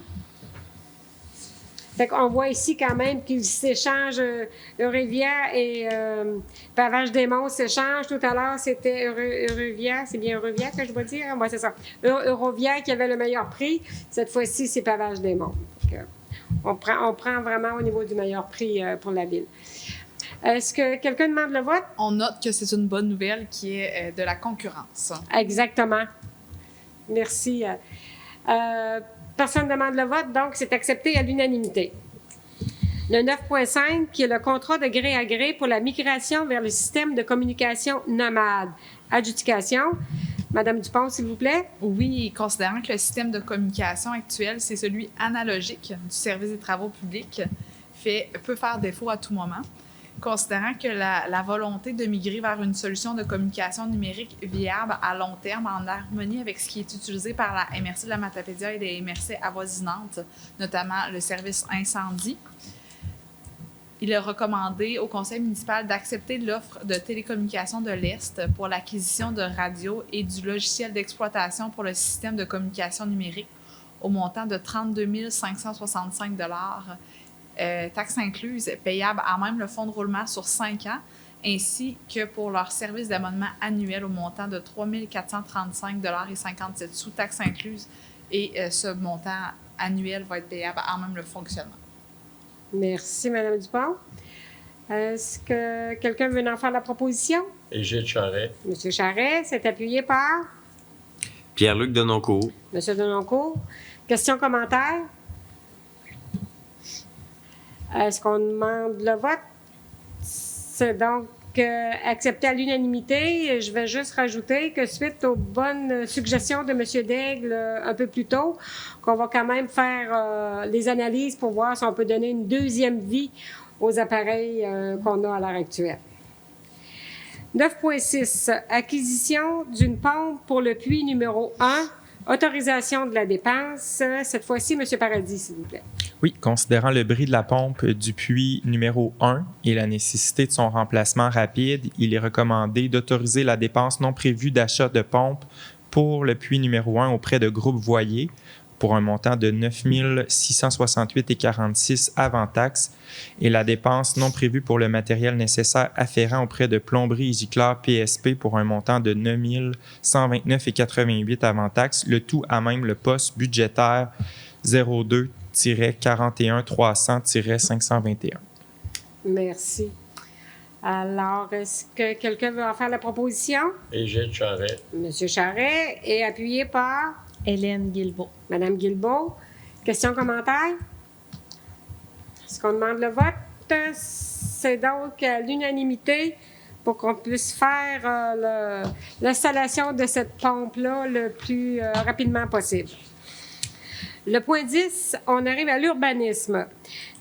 Fait qu'on voit ici quand même qu'ils s'échangent, Eurovia et Pavage des Monts s'échangent. Tout à l'heure, c'était Eurovia, c'est bien Eurovia que je dois dire? Oui, c'est ça. Eurovia qui avait le meilleur prix. Cette fois-ci, c'est Pavage des Monts. On prend vraiment au niveau du meilleur prix pour la Ville. Est-ce que quelqu'un demande le vote? On note que c'est une bonne nouvelle qui est de la concurrence. Exactement. Merci. Personne ne demande le vote, donc c'est accepté à l'unanimité. Le 9.5, qui est le contrat de gré à gré pour la migration vers le système de communication nomade. Adjudication. Madame Dupont, s'il vous plaît. Oui, considérant que le système de communication actuel, c'est celui analogique du service des travaux publics, peut faire défaut à tout moment. Considérant que la volonté de migrer vers une solution de communication numérique viable à long terme, en harmonie avec ce qui est utilisé par la MRC de la Matapédia et les MRC avoisinantes, notamment le service incendie, il est recommandé au conseil municipal d'accepter l'offre de télécommunications de l'Est pour l'acquisition de radios et du logiciel d'exploitation pour le système de communication numérique au montant de 32 565 taxes incluses, payables à même le fonds de roulement sur 5 ans, ainsi que pour leur service d'abonnement annuel au montant de 3 435,57 sous taxes incluses. Et ce montant annuel va être payable à même le fonctionnement. Merci, Mme Dupont. Est-ce que quelqu'un veut en faire la proposition? Égide Charret. M. Charret, c'est appuyé par Pierre-Luc Denoncourt. M. Denoncourt. Questions, commentaires? Est-ce qu'on demande le vote? C'est donc accepté à l'unanimité. Je vais juste rajouter que suite aux bonnes suggestions de M. Daigle un peu plus tôt, qu'on va quand même faire les analyses pour voir si on peut donner une deuxième vie aux appareils qu'on a à l'heure actuelle. 9.6. Acquisition d'une pompe pour le puits numéro 1. Autorisation de la dépense. Cette fois-ci, M. Paradis, s'il vous plaît. Oui, considérant le bris de la pompe du puits numéro 1 et la nécessité de son remplacement rapide, il est recommandé d'autoriser la dépense non prévue d'achat de pompe pour le puits numéro 1 auprès de Groupe Voyer pour un montant de 9 668,46 avant taxe et la dépense non prévue pour le matériel nécessaire afférent auprès de Plomberie et Giclard PSP pour un montant de 9 129,88 avant taxe, le tout à même le poste budgétaire 02-41 300-521. Merci. Alors, est-ce que quelqu'un veut en faire la proposition? Égide Charret. M. Charret est appuyé par Hélène Guilbeault. Mme Guilbeault. Questions, commentaires? Est-ce qu'on demande le vote? C'est donc à l'unanimité pour qu'on puisse faire l'installation de cette pompe-là le plus rapidement possible. Le point 10, on arrive à l'urbanisme.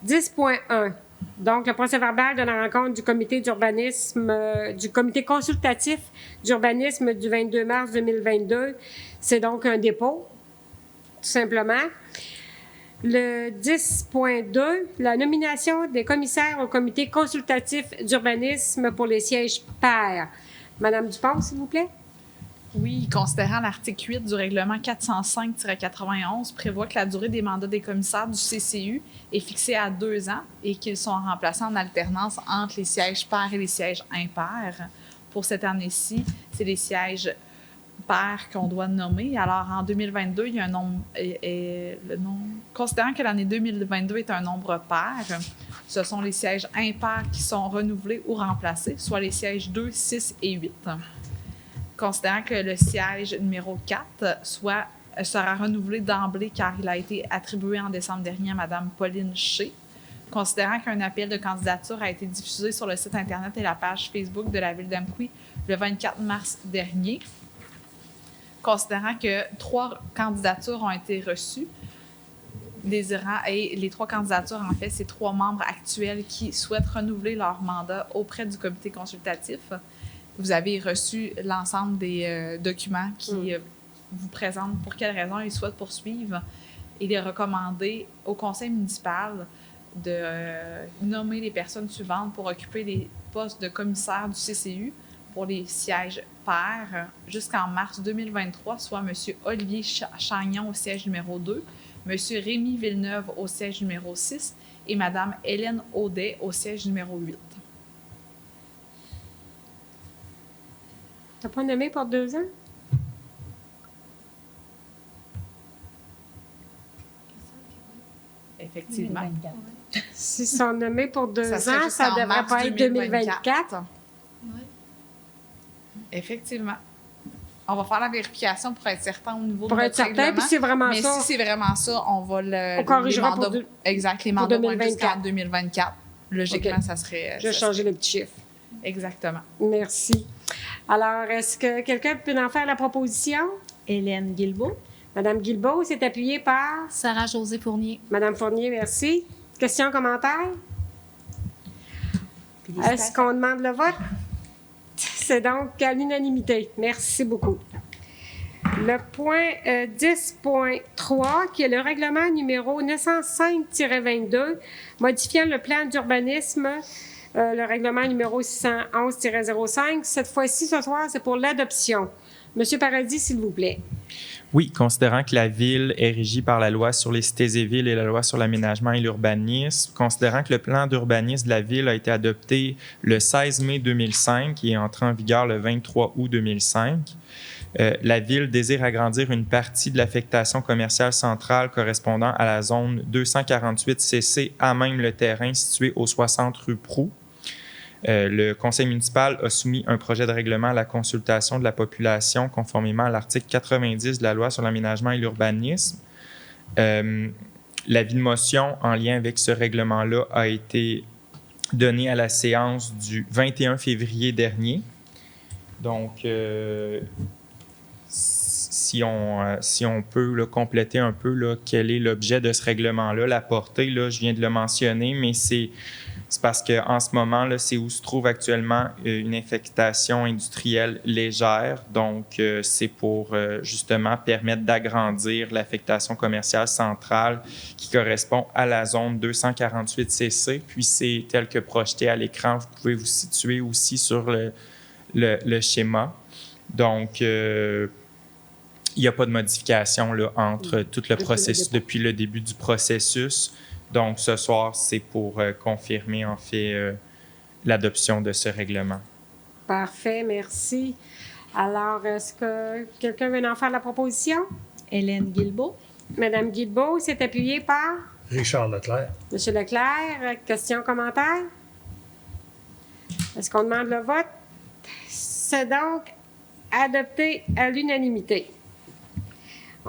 10.1. Donc, le procès-verbal de la rencontre du comité d'urbanisme, du comité consultatif d'urbanisme du 22 mars 2022. C'est donc un dépôt, tout simplement. Le 10.2, la nomination des commissaires au comité consultatif d'urbanisme pour les sièges pairs. Madame Dupont, s'il vous plaît. Oui, considérant l'article 8 du règlement 405-91 prévoit que la durée des mandats des commissaires du CCU est fixée à 2 ans et qu'ils sont remplacés en alternance entre les sièges pairs et les sièges impairs. Pour cette année-ci, c'est les sièges pairs qu'on doit nommer. Alors, en 2022, il y a un nombre... considérant que l'année 2022 est un nombre pair, ce sont les sièges impairs qui sont renouvelés ou remplacés, soit les sièges 2, 6 et 8. Considérant que le siège numéro 4 sera renouvelé d'emblée car il a été attribué en décembre dernier à Mme Pauline Shea. Considérant qu'un appel de candidature a été diffusé sur le site Internet et la page Facebook de la Ville d'Amqui le 24 mars dernier. Considérant que 3 candidatures ont été reçues, et les 3 candidatures, en fait, c'est 3 membres actuels qui souhaitent renouveler leur mandat auprès du comité consultatif. Vous avez reçu l'ensemble des documents qui vous présentent pour quelles raisons ils souhaitent poursuivre. Il est recommandé au conseil municipal de nommer les personnes suivantes pour occuper les postes de commissaire du CCU pour les sièges pairs jusqu'en mars 2023, soit M. Olivier Chagnon au siège numéro 2, M. Rémi Villeneuve au siège numéro 6 et Mme Hélène Audet au siège numéro 8. T'as pas nommé pour 2 ans? Effectivement. 2024. S'ils sont nommés pour 2 Ça serait ans, ça jusqu'en devrait mars pas être 2024. Oui. Effectivement. On va faire la vérification pour être certain au niveau Pour de être notre certain, règlement. puis c'est vraiment Mais ça. si c'est vraiment ça, on va le... On corrigera les mandats- pour deux- Exact, les pour mandats vont être 2024. jusqu'en 2024. Logiquement, OK. ça serait... Je vais ça changer serait- le petit chiffre. Exactement. Merci. Alors, est-ce que quelqu'un peut en faire la proposition? Hélène Guilbeault. Madame Guilbeault, c'est appuyé par Sarah-Josée Fournier. Madame Fournier, merci. Question, commentaire? Est-ce qu'on demande le vote? C'est donc à l'unanimité. Merci beaucoup. Le point 10.3, qui est le règlement numéro 905-22, modifiant le plan d'urbanisme, le règlement numéro 611-05. Cette fois-ci, ce soir, c'est pour l'adoption. Monsieur Paradis, s'il vous plaît. Oui, considérant que la Ville est régie par la loi sur les cités et villes et la loi sur l'aménagement et l'urbanisme, considérant que le plan d'urbanisme de la Ville a été adopté le 16 mai 2005 et est entré en vigueur le 23 août 2005, la Ville désire agrandir une partie de l'affectation commerciale centrale correspondant à la zone 248 CC à même le terrain situé au 60 rue Proulx. Le conseil municipal a soumis un projet de règlement à la consultation de la population conformément à l'article 90 de la loi sur l'aménagement et l'urbanisme. L'avis de motion en lien avec ce règlement-là a été donné à la séance du 21 février dernier. Donc, si on peut là, compléter un peu là, quel est l'objet de ce règlement-là, la portée, là, je viens de le mentionner, mais c'est parce qu'en ce moment, là, c'est où se trouve actuellement une affectation industrielle légère. Donc, c'est pour justement permettre d'agrandir l'affectation commerciale centrale qui correspond à la zone 248 CC. Puis, c'est tel que projeté à l'écran. Vous pouvez vous situer aussi sur le schéma. Donc, il n'y a pas de modification là, entre tout le processus depuis le début du processus. Donc, ce soir, c'est pour confirmer, en fait, l'adoption de ce règlement. Parfait, merci. Alors, est-ce que quelqu'un veut en faire la proposition? Hélène Guilbeault. Madame Guilbeault, c'est appuyé par Richard Leclerc. Monsieur Leclerc. Question, commentaire? Est-ce qu'on demande le vote? C'est donc adopté à l'unanimité.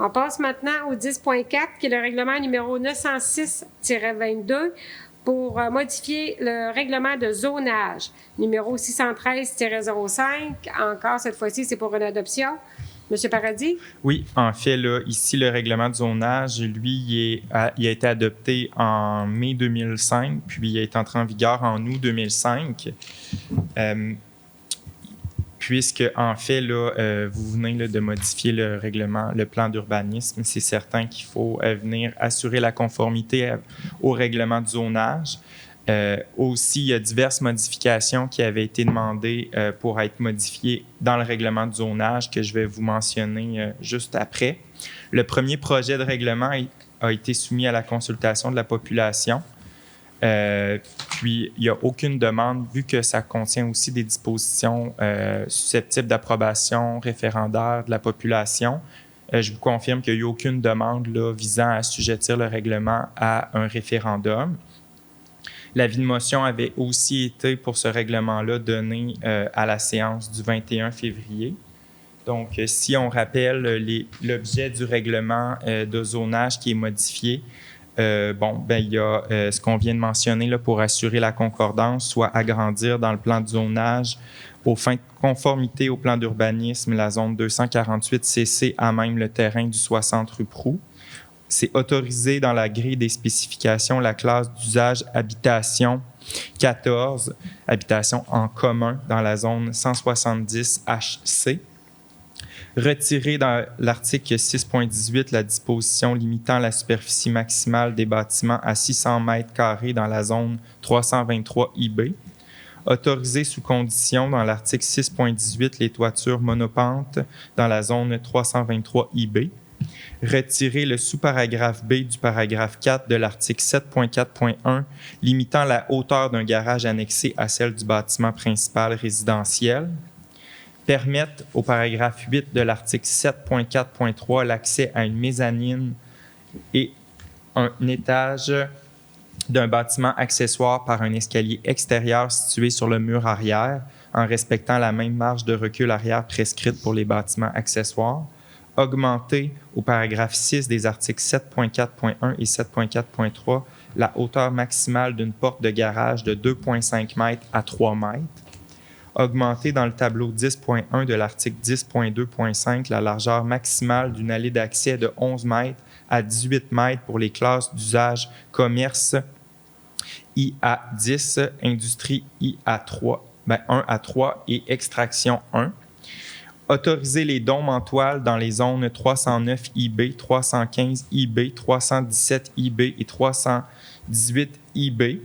On passe maintenant au 10.4, qui est le règlement numéro 906-22 pour modifier le règlement de zonage numéro 613-05. Encore, cette fois-ci, c'est pour une adoption. Monsieur Paradis? Oui, en fait, là, ici, le règlement de zonage, lui, il a été adopté en mai 2005, puis il est entré en vigueur en août 2005. Puisque, en fait, là, vous venez là, de modifier le règlement, le plan d'urbanisme, c'est certain qu'il faut venir assurer la conformité au règlement de zonage. Aussi, il y a diverses modifications qui avaient été demandées pour être modifiées dans le règlement de zonage que je vais vous mentionner juste après. Le premier projet de règlement a été soumis à la consultation de la population. Puis, il n'y a aucune demande, vu que ça contient aussi des dispositions susceptibles d'approbation référendaire de la population. Je vous confirme qu'il n'y a eu aucune demande là, visant à assujettir le règlement à un référendum. L'avis de motion avait aussi été, pour ce règlement-là, donné à la séance du 21 février. Donc, si on rappelle l'objet du règlement de zonage qui est modifié, il y a ce qu'on vient de mentionner là, pour assurer la concordance, soit agrandir dans le plan de zonage aux fins de conformité au plan d'urbanisme la zone 248 CC à même le terrain du 60 rue Proulx. C'est autorisé dans la grille des spécifications la classe d'usage habitation 14, habitation en commun dans la zone 170 HC. Retirer dans l'article 6.18 la disposition limitant la superficie maximale des bâtiments à 600 mètres carrés dans la zone 323 IB. Autoriser sous condition dans l'article 6.18 les toitures monopentes dans la zone 323 IB. Retirer le sous-paragraphe B du paragraphe 4 de l'article 7.4.1 limitant la hauteur d'un garage annexé à celle du bâtiment principal résidentiel. Permettre au paragraphe 8 de l'article 7.4.3 l'accès à une mezzanine et un étage d'un bâtiment accessoire par un escalier extérieur situé sur le mur arrière en respectant la même marge de recul arrière prescrite pour les bâtiments accessoires. Augmenter au paragraphe 6 des articles 7.4.1 et 7.4.3 la hauteur maximale d'une porte de garage de 2,5 mètres à 3 mètres. Augmenter dans le tableau 10.1 de l'article 10.2.5 la largeur maximale d'une allée d'accès de 11 mètres à 18 mètres pour les classes d'usage commerce IA10, industrie IA3, 1 à 3 et extraction 1. Autoriser les dômes en toile dans les zones 309 IB, 315 IB, 317 IB et 318 IB.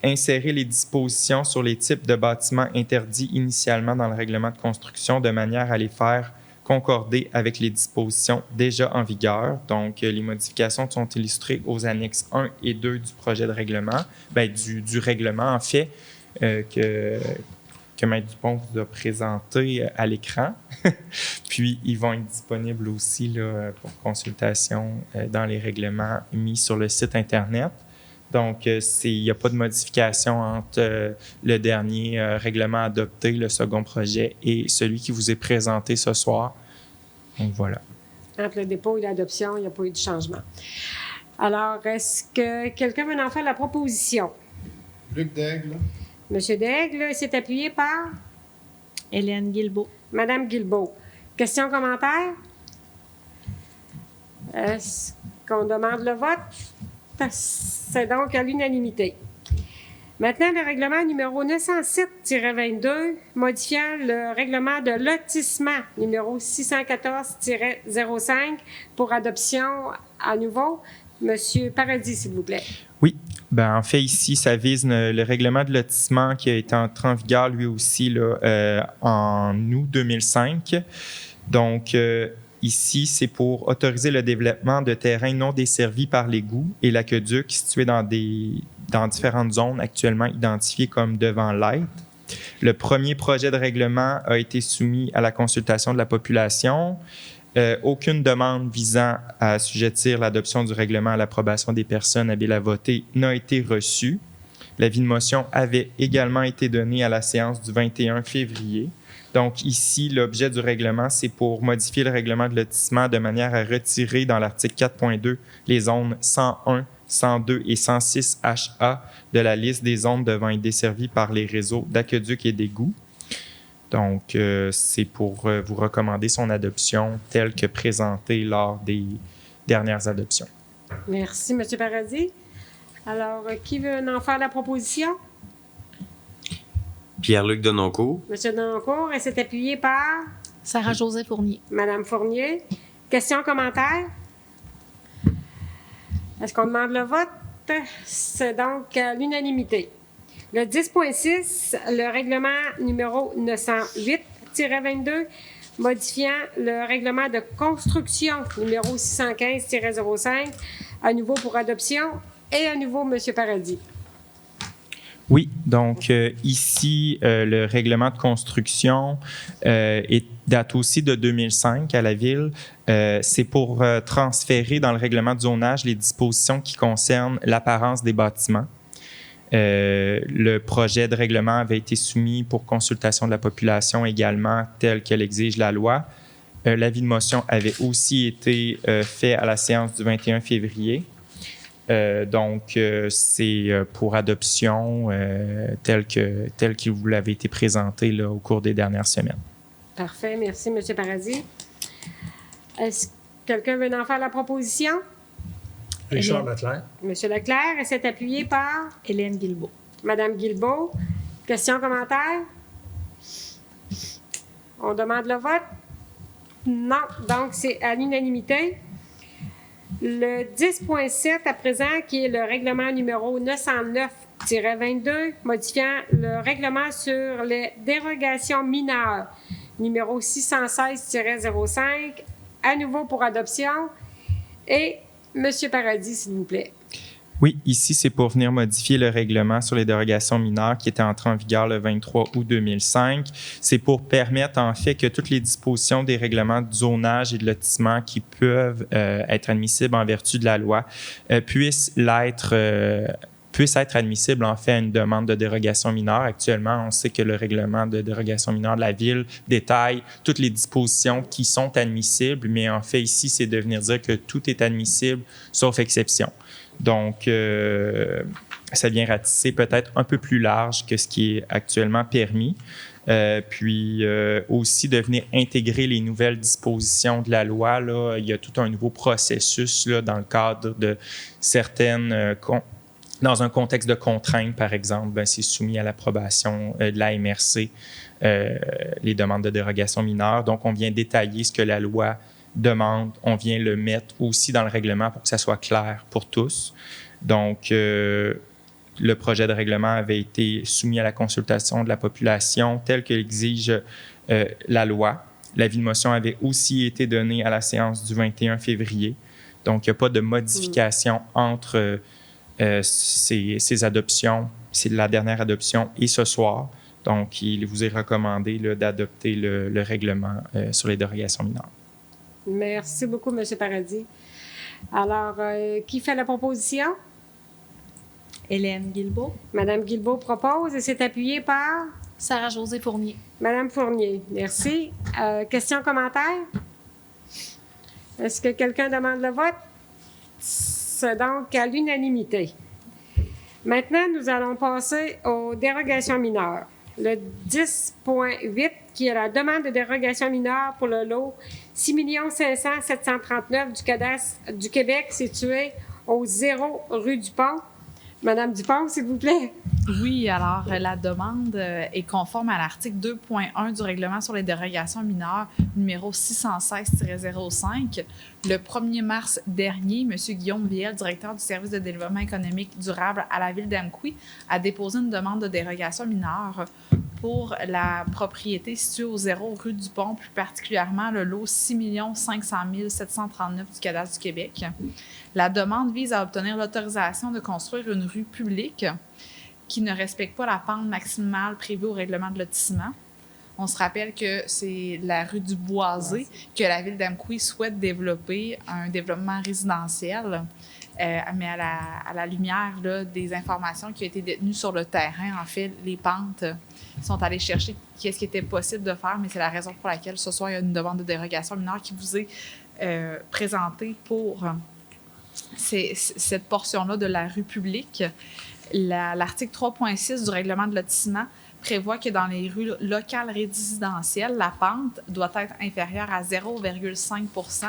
Insérer les dispositions sur les types de bâtiments interdits initialement dans le règlement de construction de manière à les faire concorder avec les dispositions déjà en vigueur. Donc, les modifications sont illustrées aux annexes 1 et 2 du projet de règlement, du règlement en fait, que Maître Dupont vous a présenté à l'écran. Puis, ils vont être disponibles aussi là, pour consultation dans les règlements mis sur le site Internet. Donc, il n'y a pas de modification entre le dernier règlement adopté, le second projet, et celui qui vous est présenté ce soir. Donc, voilà. Entre le dépôt et l'adoption, il n'y a pas eu de changement. Alors, est-ce que quelqu'un veut en faire la proposition? Luc Daigle. Monsieur Daigle s'est appuyé par Hélène Guilbeault. Madame Guilbeault. Questions, commentaires? Est-ce qu'on demande le vote? C'est donc à l'unanimité. Maintenant, le règlement numéro 907-22, modifiant le règlement de lotissement numéro 614-05 pour adoption à nouveau. Monsieur Paradis, s'il vous plaît. Oui. En fait, ici, ça vise le règlement de lotissement qui a été entré en vigueur, lui aussi, là, en août 2005. Donc, ici, c'est pour autoriser le développement de terrains non desservis par l'égout et l'aqueduc situés dans différentes zones actuellement identifiées comme devant l'être. Le premier projet de règlement a été soumis à la consultation de la population. Aucune demande visant à assujettir l'adoption du règlement à l'approbation des personnes habiles à voter n'a été reçue. L'avis de motion avait également été donné à la séance du 21 février. Donc ici, l'objet du règlement, c'est pour modifier le règlement de lotissement de manière à retirer dans l'article 4.2 les zones 101, 102 et 106 HA de la liste des zones devant être desservies par les réseaux d'aqueducs et d'égouts. Donc, c'est pour vous recommander son adoption telle que présentée lors des dernières adoptions. Merci, M. Paradis. Alors, qui veut en faire la proposition? Pierre-Luc Denoncourt. M. Denoncourt, et c'est appuyé par Sarah-Josée Fournier. Mme Fournier. Questions, commentaires? Est-ce qu'on demande le vote? C'est donc à l'unanimité. Le 10.6, le règlement numéro 908-22, modifiant le règlement de construction numéro 615-05, à nouveau pour adoption, et à nouveau, M. Paradis. Oui, donc ici, le règlement de construction date aussi de 2005 à la Ville. C'est pour transférer dans le règlement de zonage les dispositions qui concernent l'apparence des bâtiments. Le projet de règlement avait été soumis pour consultation de la population également, tel que l'exige la loi. L'avis de motion avait aussi été fait à la séance du 21 février. Donc, c'est pour adoption tel qu'il vous l'avait été présenté là, au cours des dernières semaines. Parfait. Merci, M. Paradis. Est-ce que quelqu'un veut en faire la proposition? Richard Leclerc. M. Leclerc, et c'est appuyé par Hélène Guilbeault. Mme Guilbeault. Questions, commentaires? On demande le vote? Non. Donc, c'est à l'unanimité. Le 10.7 à présent, qui est le règlement numéro 909-22, modifiant le règlement sur les dérogations mineures, numéro 616-05, à nouveau pour adoption. Et M. Paradis, s'il vous plaît. Oui, ici, c'est pour venir modifier le règlement sur les dérogations mineures qui était entré en vigueur le 23 août 2005. C'est pour permettre, en fait, que toutes les dispositions des règlements de zonage et de lotissement qui peuvent être admissibles en vertu de la loi puissent être admissibles, en fait, à une demande de dérogation mineure. Actuellement, on sait que le règlement de dérogation mineure de la Ville détaille toutes les dispositions qui sont admissibles, mais en fait, ici, c'est de venir dire que tout est admissible, sauf exception. Donc, ça vient ratisser peut-être un peu plus large que ce qui est actuellement permis. Puis aussi de venir intégrer les nouvelles dispositions de la loi. Là, il y a tout un nouveau processus là, dans le cadre de certaines... dans un contexte de contrainte, par exemple, ben, c'est soumis à l'approbation de la MRC, les demandes de dérogation mineure. Donc, on vient détailler ce que la loi demande, on vient le mettre aussi dans le règlement pour que ça soit clair pour tous. Donc, le projet de règlement avait été soumis à la consultation de la population tel que l'exige la loi. L'avis de motion avait aussi été donné à la séance du 21 février. Donc, il n'y a pas de modification entre ces adoptions, c'est la dernière adoption et ce soir. Donc, il vous est recommandé là, d'adopter le règlement sur les dérogations mineures. Merci beaucoup, M. Paradis. Alors, qui fait la proposition? Hélène Guilbeault. Mme Guilbeault propose et c'est appuyé par Sarah-Josée Fournier. Mme Fournier. Merci. Questions, commentaires? Est-ce que quelqu'un demande le vote? C'est donc à l'unanimité. Maintenant, nous allons passer aux dérogations mineures. Le 10.8, qui est la demande de dérogation mineure pour le lot 6 500 739 du cadastre du Québec, situé au 0 rue du Pont. Madame Dupont, s'il vous plaît. Oui, alors la demande est conforme à l'article 2.1 du règlement sur les dérogations mineures numéro 616-05. Le 1er mars dernier, M. Guillaume Viel, directeur du service de développement économique durable à la Ville d'Amqui, a déposé une demande de dérogation mineure pour la propriété située au 0 rue du Pont, plus particulièrement le lot 6 500 739 du cadastre du Québec. La demande vise à obtenir l'autorisation de construire une rue publique qui ne respecte pas la pente maximale prévue au règlement de lotissement. On se rappelle que c'est la rue du Boisé que la Ville d'Amqui souhaite développer un développement résidentiel, mais à la lumière là, des informations qui ont été détenues sur le terrain. En fait, les pentes sont allées chercher qu'est-ce qui était possible de faire, mais c'est la raison pour laquelle ce soir, il y a une demande de dérogation mineure qui vous est présentée pour cette portion-là de la rue publique. L'article 3.6 du règlement de lotissement prévoit que dans les rues locales résidentielles, la pente doit être inférieure à 0,5 %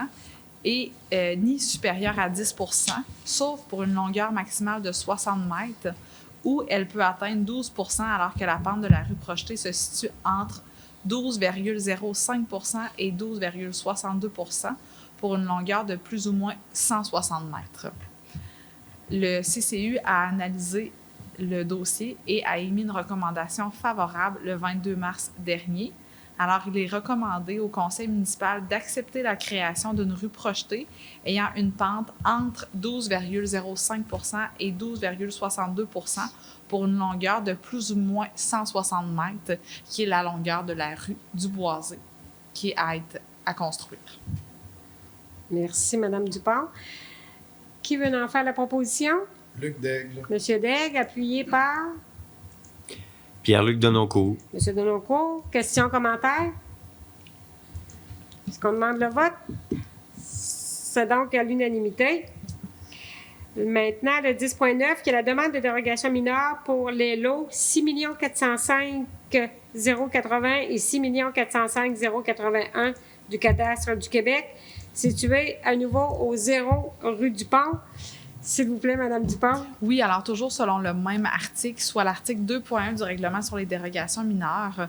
et ni supérieure à 10 %, sauf pour une longueur maximale de 60 mètres, où elle peut atteindre 12 % alors que la pente de la rue projetée se situe entre 12,05 % et 12,62 % pour une longueur de plus ou moins 160 mètres. Le CCU a analysé le dossier et a émis une recommandation favorable le 22 mars dernier. Alors, il est recommandé au conseil municipal d'accepter la création d'une rue projetée ayant une pente entre 12,05 % et 12,62 % pour une longueur de plus ou moins 160 mètres, qui est la longueur de la rue du Boisé, qui est à construire. Merci, Mme Dupont. Qui veut en faire la proposition? Luc Daigle. Monsieur Daigle, appuyé par Pierre-Luc Denoncourt. Monsieur Denoncourt. Question, commentaire? Est-ce qu'on demande le vote? C'est donc à l'unanimité. Maintenant, le 10.9, qui est la demande de dérogation mineure pour les lots 6 405 080 et 6 405 081 du cadastre du Québec, situés à nouveau au 0 rue du Pont. S'il vous plaît, Mme Dupont. Oui, alors toujours selon le même article, soit l'article 2.1 du règlement sur les dérogations mineures,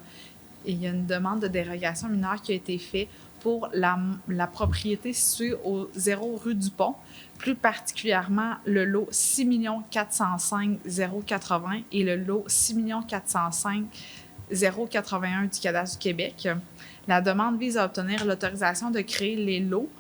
il y a une demande de dérogation mineure qui a été faite pour la propriété située au 0 rue du Pont, plus particulièrement le lot 6 405 080 et le lot 6 405 081 du cadastre du Québec. La demande vise à obtenir l'autorisation de créer les lots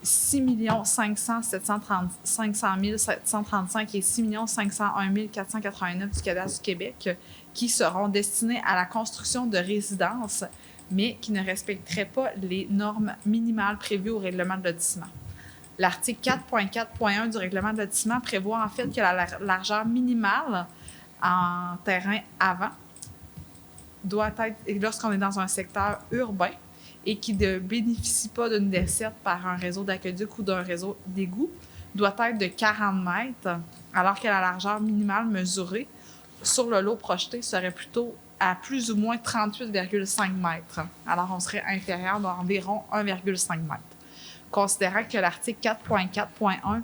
6 500 735 et 6 501 489 du cadastre du Québec qui seront destinés à la construction de résidences, mais qui ne respecteraient pas les normes minimales prévues au règlement de lotissement. L'article 4.4.1 du règlement de lotissement prévoit en fait que la largeur minimale en terrain avant doit être, lorsqu'on est dans un secteur urbain et qui ne bénéficie pas d'une desserte par un réseau d'aqueduc ou d'un réseau d'égout, doit être de 40 mètres, alors que la largeur minimale mesurée sur le lot projeté serait plutôt à plus ou moins 38,5 mètres. Alors, on serait inférieur d'environ 1,5 mètre. Considérant que l'article 4.4.1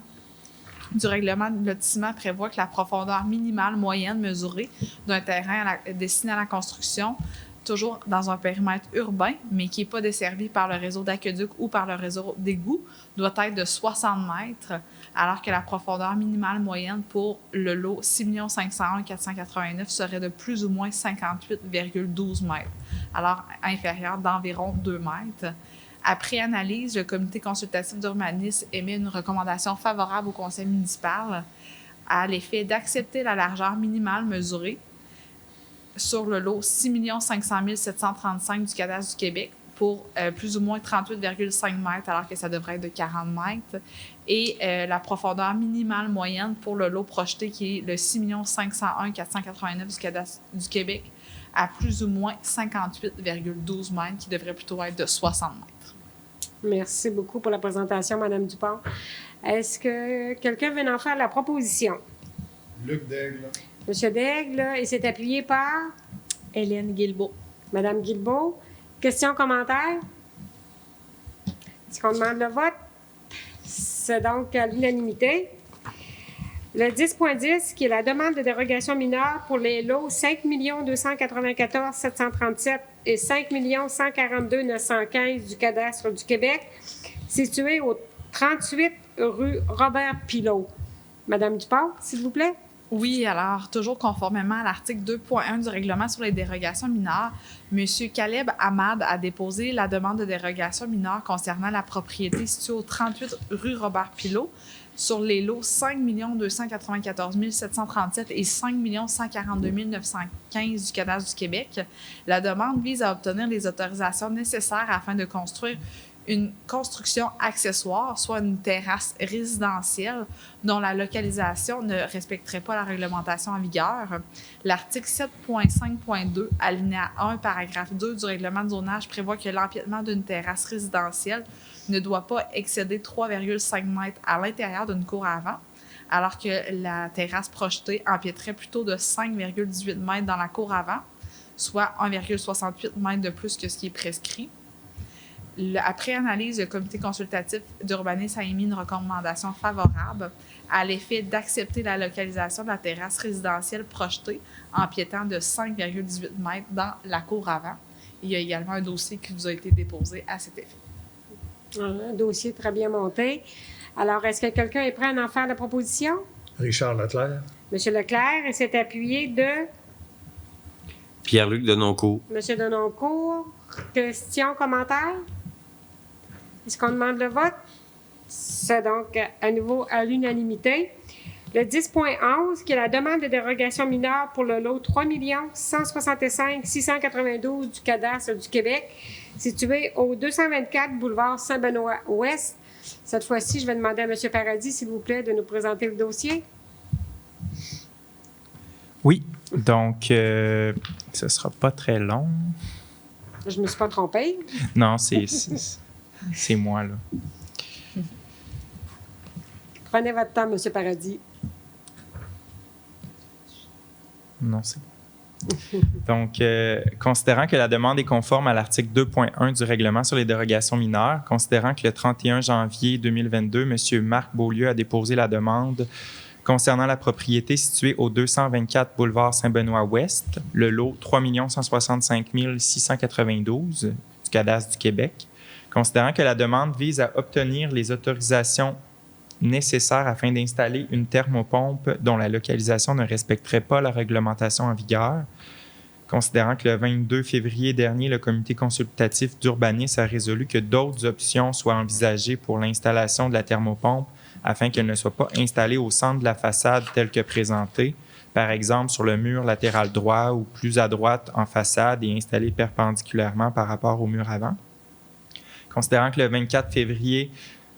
du règlement de lotissement prévoit que la profondeur minimale moyenne mesurée d'un terrain destiné à la construction, toujours dans un périmètre urbain, mais qui n'est pas desservi par le réseau d'aqueduc ou par le réseau d'égout, doit être de 60 mètres, alors que la profondeur minimale moyenne pour le lot 6 501 489 serait de plus ou moins 58,12 mètres, alors inférieure d'environ 2 mètres. Après analyse, le comité consultatif d'urbanisme émet une recommandation favorable au conseil municipal à l'effet d'accepter la largeur minimale mesurée sur le lot 6 500 735 du cadastre du Québec pour plus ou moins 38,5 mètres, alors que ça devrait être de 40 mètres, et la profondeur minimale moyenne pour le lot projeté, qui est le 6 501 489 du cadastre du Québec, à plus ou moins 58,12 mètres, qui devrait plutôt être de 60 mètres. Merci beaucoup pour la présentation, Mme Dupont. Est-ce que quelqu'un veut en faire la proposition? Luc Daigle. Monsieur Daigle, et c'est appuyé par Hélène Guilbeault. Mme Guilbeault. Question, commentaire? Est-ce qu'on demande le vote? C'est donc à l'unanimité. Le 10.10, qui est la demande de dérogation mineure pour les lots 5 294 737 et 5 142 915 du cadastre du Québec, situés au 38 rue Robert-Pilot. Madame Dupont, s'il vous plaît. Oui, alors, toujours conformément à l'article 2.1 du règlement sur les dérogations mineures, M. Caleb Ahmad a déposé la demande de dérogation mineure concernant la propriété située au 38 rue Robert-Pilot sur les lots 5 294 737 et 5 142 915 du cadastre du Québec. La demande vise à obtenir les autorisations nécessaires afin de construire une construction accessoire, soit une terrasse résidentielle dont la localisation ne respecterait pas la réglementation en vigueur. L'article 7.5.2, alinéa 1, paragraphe 2 du règlement de zonage prévoit que l'empiètement d'une terrasse résidentielle ne doit pas excéder 3,5 mètres à l'intérieur d'une cour avant, alors que la terrasse projetée empiéterait plutôt de 5,18 mètres dans la cour avant, soit 1,68 mètres de plus que ce qui est prescrit. Après analyse, le comité consultatif d'urbanisme a émis une recommandation favorable à l'effet d'accepter la localisation de la terrasse résidentielle projetée empiétant de 5,18 mètres dans la cour avant. Il y a également un dossier qui vous a été déposé à cet effet. Un dossier très bien monté. Alors, est-ce que quelqu'un est prêt à en faire la proposition? Richard Leclerc. Monsieur Leclerc, et c'est appuyé de Pierre-Luc Denoncourt. Monsieur Denoncourt. Questions, commentaires? Est-ce qu'on demande le vote? C'est donc à nouveau à l'unanimité. Le 10.11, qui est la demande de dérogation mineure pour le lot 3 165 692 du cadastre du Québec, situé au 224 boulevard Saint-Benoît-Ouest. Cette fois-ci, je vais demander à M. Paradis, s'il vous plaît, de nous présenter le dossier. Oui, donc ce ne sera pas très long. Je ne me suis pas trompée. Non, c'est moi, là. Prenez votre temps, M. Paradis. Non, c'est bon. Donc, considérant que la demande est conforme à l'article 2.1 du règlement sur les dérogations mineures, considérant que le 31 janvier 2022, M. Marc Beaulieu a déposé la demande concernant la propriété située au 224 boulevard Saint-Benoît-Ouest, le lot 3 165 692 du cadastre du Québec, considérant que la demande vise à obtenir les autorisations nécessaires afin d'installer une thermopompe dont la localisation ne respecterait pas la réglementation en vigueur. Considérant que le 22 février dernier, le comité consultatif d'urbanisme a résolu que d'autres options soient envisagées pour l'installation de la thermopompe afin qu'elle ne soit pas installée au centre de la façade telle que présentée, par exemple sur le mur latéral droit ou plus à droite en façade et installée perpendiculairement par rapport au mur avant. Considérant que le 24 février,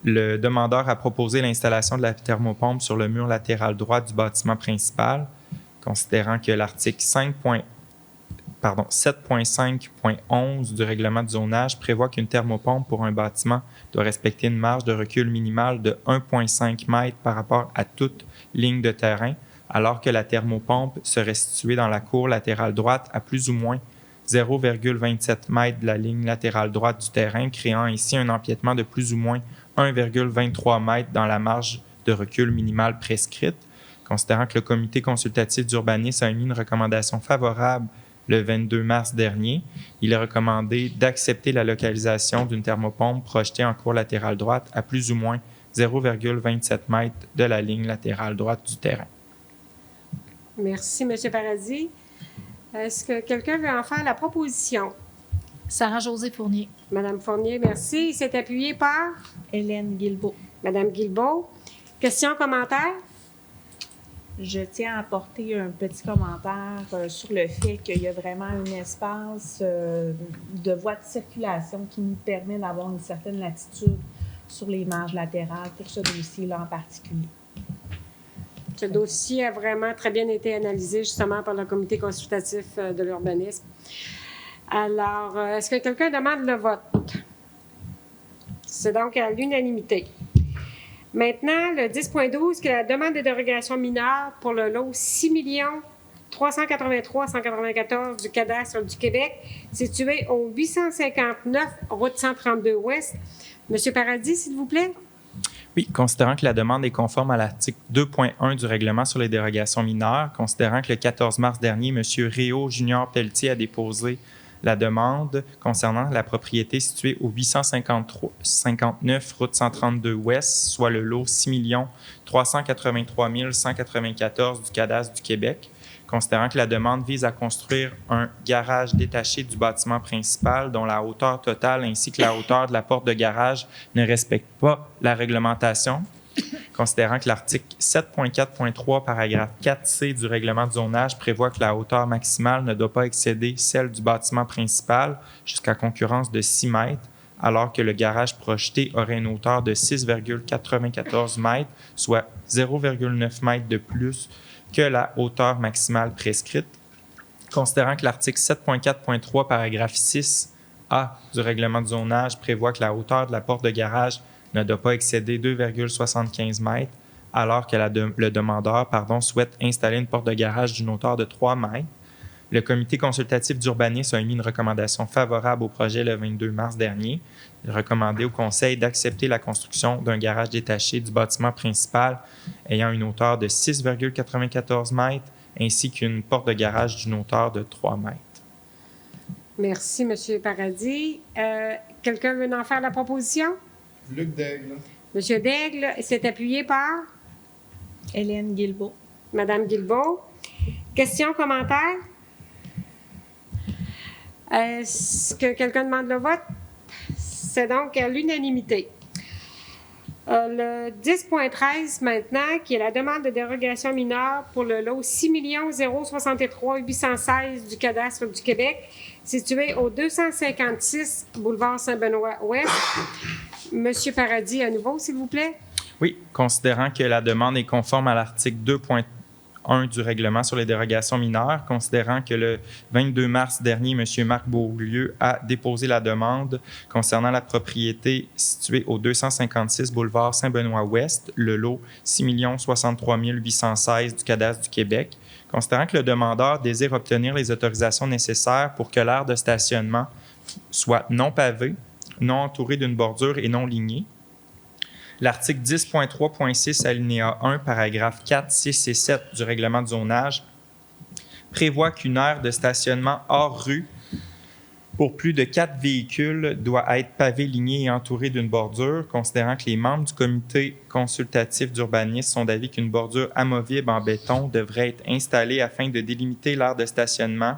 le demandeur a proposé l'installation de la thermopompe sur le mur latéral droit du bâtiment principal, considérant que l'article 7.5.11 du règlement de zonage prévoit qu'une thermopompe pour un bâtiment doit respecter une marge de recul minimale de 1,5 m par rapport à toute ligne de terrain, alors que la thermopompe serait située dans la cour latérale droite à plus ou moins 0,27 m de la ligne latérale droite du terrain, créant ainsi un empiètement de plus ou moins 1,23 m dans la marge de recul minimale prescrite. Considérant que le comité consultatif d'urbanisme a émis une recommandation favorable le 22 mars dernier, il est recommandé d'accepter la localisation d'une thermopompe projetée en cour latérale droite à plus ou moins 0,27 m de la ligne latérale droite du terrain. Merci, M. Paradis. Est-ce que quelqu'un veut en faire la proposition? Sarah-Josée Fournier. Madame Fournier, merci. C'est appuyé par Hélène Guilbeault. Madame Guilbeault. Questions, commentaires? Je tiens à apporter un petit commentaire sur le fait qu'il y a vraiment un espace de voie de circulation qui nous permet d'avoir une certaine latitude sur les marges latérales pour ce dossier-là en particulier. Ce dossier a vraiment très bien été analysé justement par le comité consultatif de l'urbanisme. Alors, est-ce que quelqu'un demande le vote? C'est donc à l'unanimité. Maintenant, le 10.12, qui est la demande de dérogation mineure pour le lot 6 383 194 du cadastre du Québec, situé au 859 route 132 Ouest. Monsieur Paradis, s'il vous plaît. Oui, considérant que la demande est conforme à l'article 2.1 du règlement sur les dérogations mineures, considérant que le 14 mars dernier, M. Réau Junior Pelletier a déposé la demande concernant la propriété située au 859 route 132 Ouest, soit le lot 6 383 194 du cadastre du Québec, considérant que la demande vise à construire un garage détaché du bâtiment principal dont la hauteur totale ainsi que la hauteur de la porte de garage ne respectent pas la réglementation, considérant que l'article 7.4.3, paragraphe 4C du règlement de zonage prévoit que la hauteur maximale ne doit pas excéder celle du bâtiment principal jusqu'à concurrence de 6 mètres, alors que le garage projeté aurait une hauteur de 6,94 mètres, soit 0,9 mètres de plus que la hauteur maximale prescrite, considérant que l'article 7.4.3, paragraphe 6 A du règlement de zonage prévoit que la hauteur de la porte de garage ne doit pas excéder 2,75 mètres, alors que le demandeur souhaite installer une porte de garage d'une hauteur de 3 mètres. Le comité consultatif d'urbanisme a émis une recommandation favorable au projet le 22 mars dernier. Il a recommandé au conseil d'accepter la construction d'un garage détaché du bâtiment principal ayant une hauteur de 6,94 mètres ainsi qu'une porte de garage d'une hauteur de 3 mètres. Merci, M. Paradis. Quelqu'un veut en faire la proposition? Luc Daigle. M. Daigle, c'est appuyé par Hélène Guilbeault. Mme Guilbeault. Questions, commentaires? Est-ce que quelqu'un demande le vote? C'est donc à l'unanimité. Le 10.13 maintenant, qui est la demande de dérogation mineure pour le lot 6 063 816 du cadastre du Québec, situé au 256 boulevard Saint-Benoît-Ouest. Monsieur Paradis, à nouveau, s'il vous plaît. Oui, considérant que la demande est conforme à l'article 2.1 du règlement sur les dérogations mineures, considérant que le 22 mars dernier, M. Marc Beaulieu a déposé la demande concernant la propriété située au 256 boulevard Saint-Benoît-Ouest, le lot 6 063 816 du cadastre du Québec, considérant que le demandeur désire obtenir les autorisations nécessaires pour que l'aire de stationnement soit non pavée, non entourée d'une bordure et non lignée. L'article 10.3.6, alinéa 1, paragraphe 4, 6 et 7 du règlement de zonage prévoit qu'une aire de stationnement hors rue pour plus de 4 véhicules doit être pavée, lignée et entourée d'une bordure, considérant que les membres du comité consultatif d'urbanisme sont d'avis qu'une bordure amovible en béton devrait être installée afin de délimiter l'aire de stationnement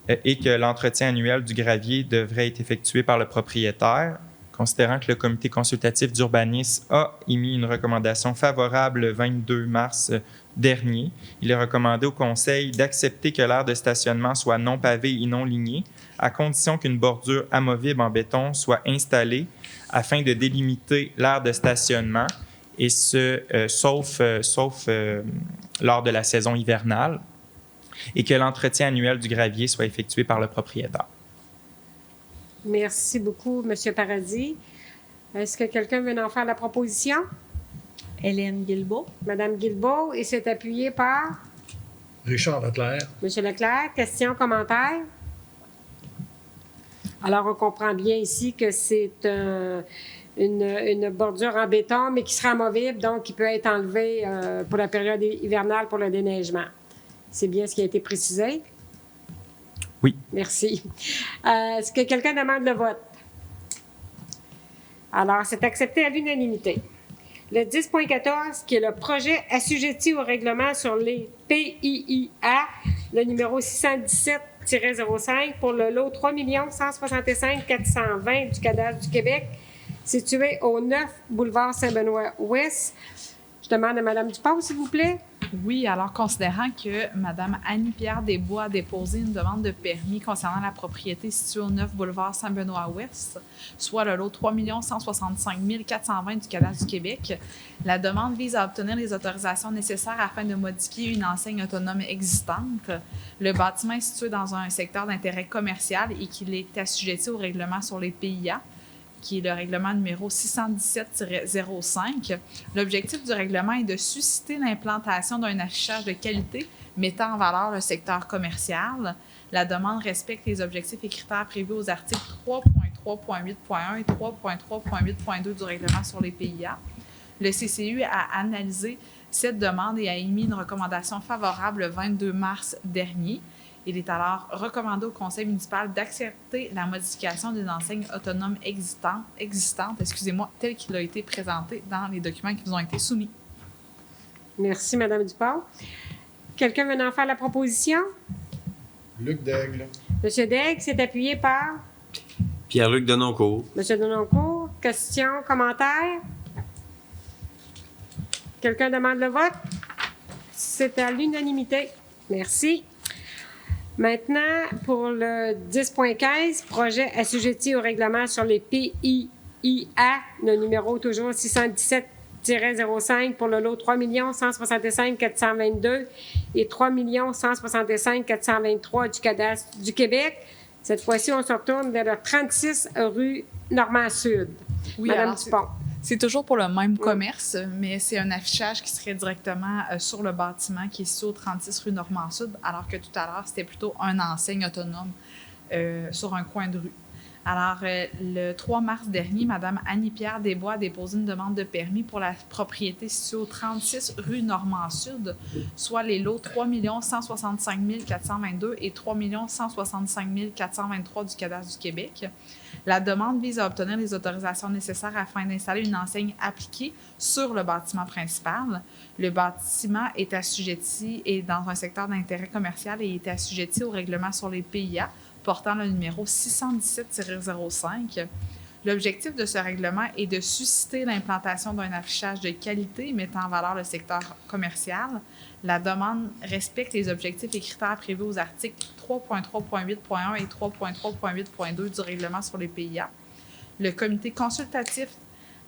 et que l'entretien annuel du gravier devrait être effectué par le propriétaire. Considérant que le comité consultatif d'urbanisme a émis une recommandation favorable le 22 mars dernier, il est recommandé au conseil d'accepter que l'aire de stationnement soit non pavée et non lignée, à condition qu'une bordure amovible en béton soit installée afin de délimiter l'aire de stationnement, et ce, sauf lors de la saison hivernale, et que l'entretien annuel du gravier soit effectué par le propriétaire. Merci beaucoup, M. Paradis. Est-ce que quelqu'un veut en faire la proposition? Hélène Guilbeault. Mme Guilbeault, et c'est appuyé par Richard Leclerc. M. Leclerc. Questions, commentaires? Alors, on comprend bien ici que c'est une bordure en béton, mais qui sera amovible, donc qui peut être enlevée pour la période hivernale pour le déneigement. C'est bien ce qui a été précisé? Oui. Merci. Est-ce que quelqu'un demande le vote? Alors, c'est accepté à l'unanimité. Le 10.14, qui est le projet assujetti au règlement sur les PIIA, le numéro 617-05 pour le lot 3 165 420 du cadastre du Québec, situé au 9 boulevard Saint-Benoît-Ouest. Je demande à Mme Dupont, s'il vous plaît. Oui, alors considérant que Mme Annie-Pierre Desbois a déposé une demande de permis concernant la propriété située au 9 boulevard Saint-Benoît-Ouest, soit le lot 3 165 420 du cadastre du Québec, la demande vise à obtenir les autorisations nécessaires afin de modifier une enseigne autonome existante. Le bâtiment est situé dans un secteur d'intérêt commercial et qu'il est assujetti au règlement sur les PIA, qui est le règlement numéro 617-05. L'objectif du règlement est de susciter l'implantation d'un affichage de qualité mettant en valeur le secteur commercial. La demande respecte les objectifs et critères prévus aux articles 3.3.8.1 et 3.3.8.2 du règlement sur les PIA. Le CCU a analysé cette demande et a émis une recommandation favorable le 22 mars dernier. Il est alors recommandé au conseil municipal d'accepter la modification d'une enseigne autonome existante, telle qu'il a été présenté dans les documents qui vous ont été soumis. Merci, Mme Dupont. Quelqu'un veut en faire la proposition? Luc Daigle. M. Daigle, c'est appuyé par Pierre-Luc Denoncourt. M. Denoncourt. Questions, commentaires? Quelqu'un demande le vote? C'est à l'unanimité. Merci. Maintenant, pour le 10.15, projet assujetti au règlement sur les PIIA, le numéro toujours 617-05 pour le lot 3 165 422 et 3 165 423 du cadastre du Québec, Cette fois-ci, on se retourne vers le 36 rue Normand-Sud. Oui, Madame alors, Dupont. c'est toujours pour le même commerce, mais c'est un affichage qui serait directement sur le bâtiment qui est situé au 36 rue Normand-Sud, alors que tout à l'heure, c'était plutôt une enseigne autonome sur un coin de rue. Alors, le 3 mars dernier, Mme Annie-Pierre Desbois a déposé une demande de permis pour la propriété située au 36 rue Normand-Sud, soit les lots 3 165 422 et 3 165 423 du Cadastre du Québec. La demande vise à obtenir les autorisations nécessaires afin d'installer une enseigne appliquée sur le bâtiment principal. Le bâtiment est assujetti et dans un secteur d'intérêt commercial et est assujetti au règlement sur les PIA portant le numéro 617-05. L'objectif de ce règlement est de susciter l'implantation d'un affichage de qualité mettant en valeur le secteur commercial. La demande respecte les objectifs et critères prévus aux articles 3.3.8.1 et 3.3.8.2 du règlement sur les PIA. Le comité consultatif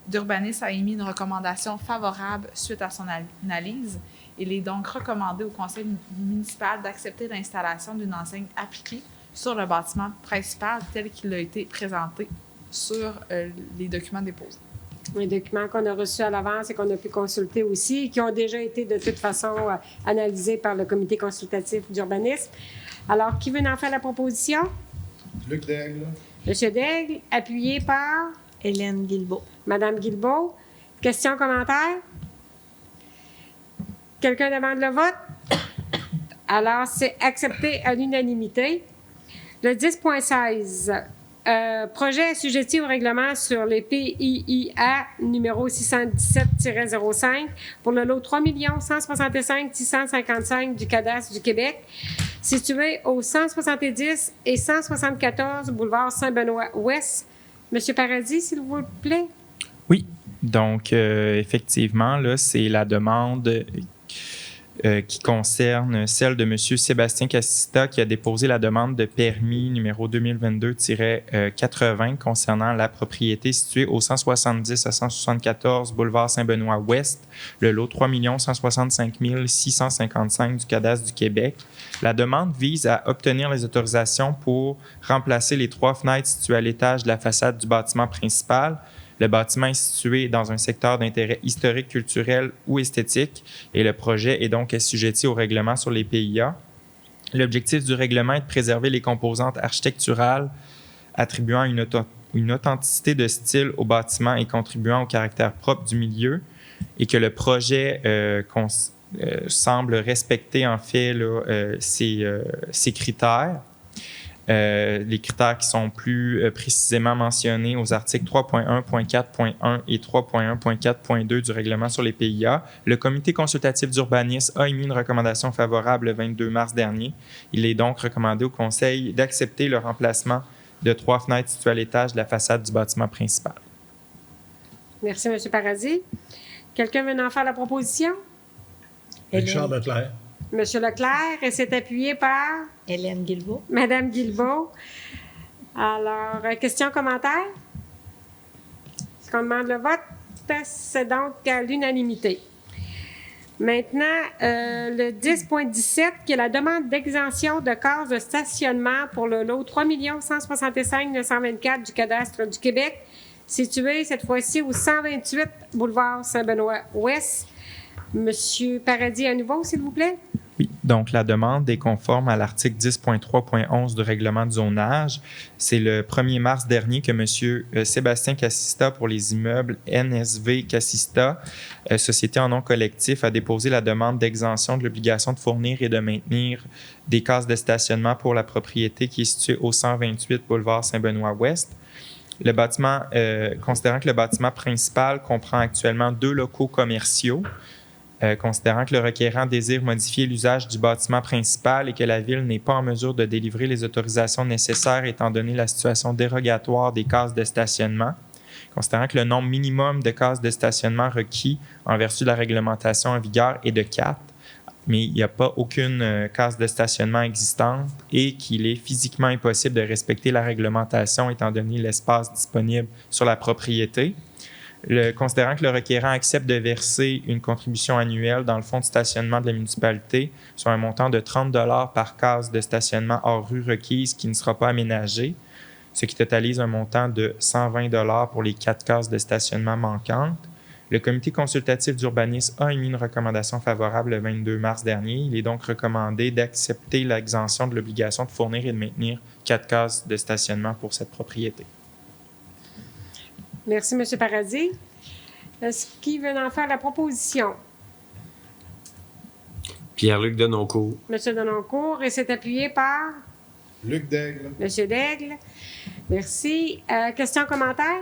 d'urbanisme a émis une recommandation favorable suite à son analyse. Il est donc recommandé au conseil municipal d'accepter l'installation d'une enseigne appliquée sur le bâtiment principal tel qu'il a été présenté sur les documents déposés. Les documents qu'on a reçus à l'avance et qu'on a pu consulter aussi, qui ont déjà été de toute façon analysés par le comité consultatif d'urbanisme. Alors, qui veut en faire la proposition? Luc Daigle. Monsieur Daigle, appuyé par Hélène Guilbeault. Madame Guilbeault. Questions, commentaires? Quelqu'un demande le vote? Alors, c'est accepté à l'unanimité. Le 10.16, projet assujetti au règlement sur les PIIA numéro 617-05 pour le lot 3 165 655 du Cadastre du Québec, situé au 170 et 174 boulevard Saint-Benoît-Ouest. Monsieur Paradis, s'il vous plaît. Oui, donc effectivement, là, c'est la demande qui concerne celle de M. Sébastien Cassista qui a déposé la demande de permis numéro 2022-80 concernant la propriété située au 170 à 174 boulevard Saint-Benoît-Ouest, le lot 3 165 655 du Cadastre du Québec. La demande vise à obtenir les autorisations pour remplacer les 3 fenêtres situées à l'étage de la façade du bâtiment principal. Le bâtiment est situé dans un secteur d'intérêt historique, culturel ou esthétique et le projet est donc assujetti au règlement sur les PIA. L'objectif du règlement est de préserver les composantes architecturales attribuant une authenticité de style au bâtiment et contribuant au caractère propre du milieu et que le projet semble respecter en fait là, ces critères. Les critères qui sont plus précisément mentionnés aux articles 3.1.4.1 et 3.1.4.2 du règlement sur les PIA. Le comité consultatif d'urbanisme a émis une recommandation favorable le 22 mars dernier. Il est donc recommandé au conseil d'accepter le remplacement de 3 fenêtres situées à l'étage de la façade du bâtiment principal. Merci, M. Paradis. Quelqu'un veut en faire la proposition? Richard Leclerc. Monsieur Leclerc, et c'est appuyé par Hélène Guilbeault. Madame Guilbeault. Alors, questions, commentaires? Est-ce qu'on demande le vote? C'est donc à l'unanimité. Maintenant, le 10.17, qui est la demande d'exemption de cases de stationnement pour le lot 3 165 924 du Cadastre du Québec, situé cette fois-ci au 128 boulevard Saint-Benoît-Ouest. Monsieur Paradis, à nouveau, s'il vous plaît. Oui, donc la demande est conforme à l'article 10.3.11 du règlement de zonage. C'est le 1er mars dernier que M. Sébastien Cassista pour les immeubles NSV Cassista, société en nom collectif, a déposé la demande d'exemption de l'obligation de fournir et de maintenir des cases de stationnement pour la propriété qui est située au 128 boulevard Saint-Benoît-Ouest. Le bâtiment, considérant que le bâtiment principal comprend actuellement 2 locaux commerciaux, considérant que le requérant désire modifier l'usage du bâtiment principal et que la Ville n'est pas en mesure de délivrer les autorisations nécessaires étant donné la situation dérogatoire des cases de stationnement, considérant que le nombre minimum de cases de stationnement requis en vertu de la réglementation en vigueur est de 4, mais il n'y a pas aucune case de stationnement existante et qu'il est physiquement impossible de respecter la réglementation étant donné l'espace disponible sur la propriété. Considérant que le requérant accepte de verser une contribution annuelle dans le fonds de stationnement de la municipalité, soit un montant de 30 $ par case de stationnement hors rue requise qui ne sera pas aménagé, ce qui totalise un montant de 120 $ pour les 4 cases de stationnement manquantes. Le comité consultatif d'urbanisme a émis une recommandation favorable le 22 mars dernier. Il est donc recommandé d'accepter l'exemption de l'obligation de fournir et de maintenir 4 cases de stationnement pour cette propriété. Merci, M. Paradis. Est-ce qu'il veut en faire la proposition? Pierre-Luc Denoncourt. M. Denoncourt, et c'est appuyé par Luc Daigle. M. Daigle. Merci. Question, commentaire?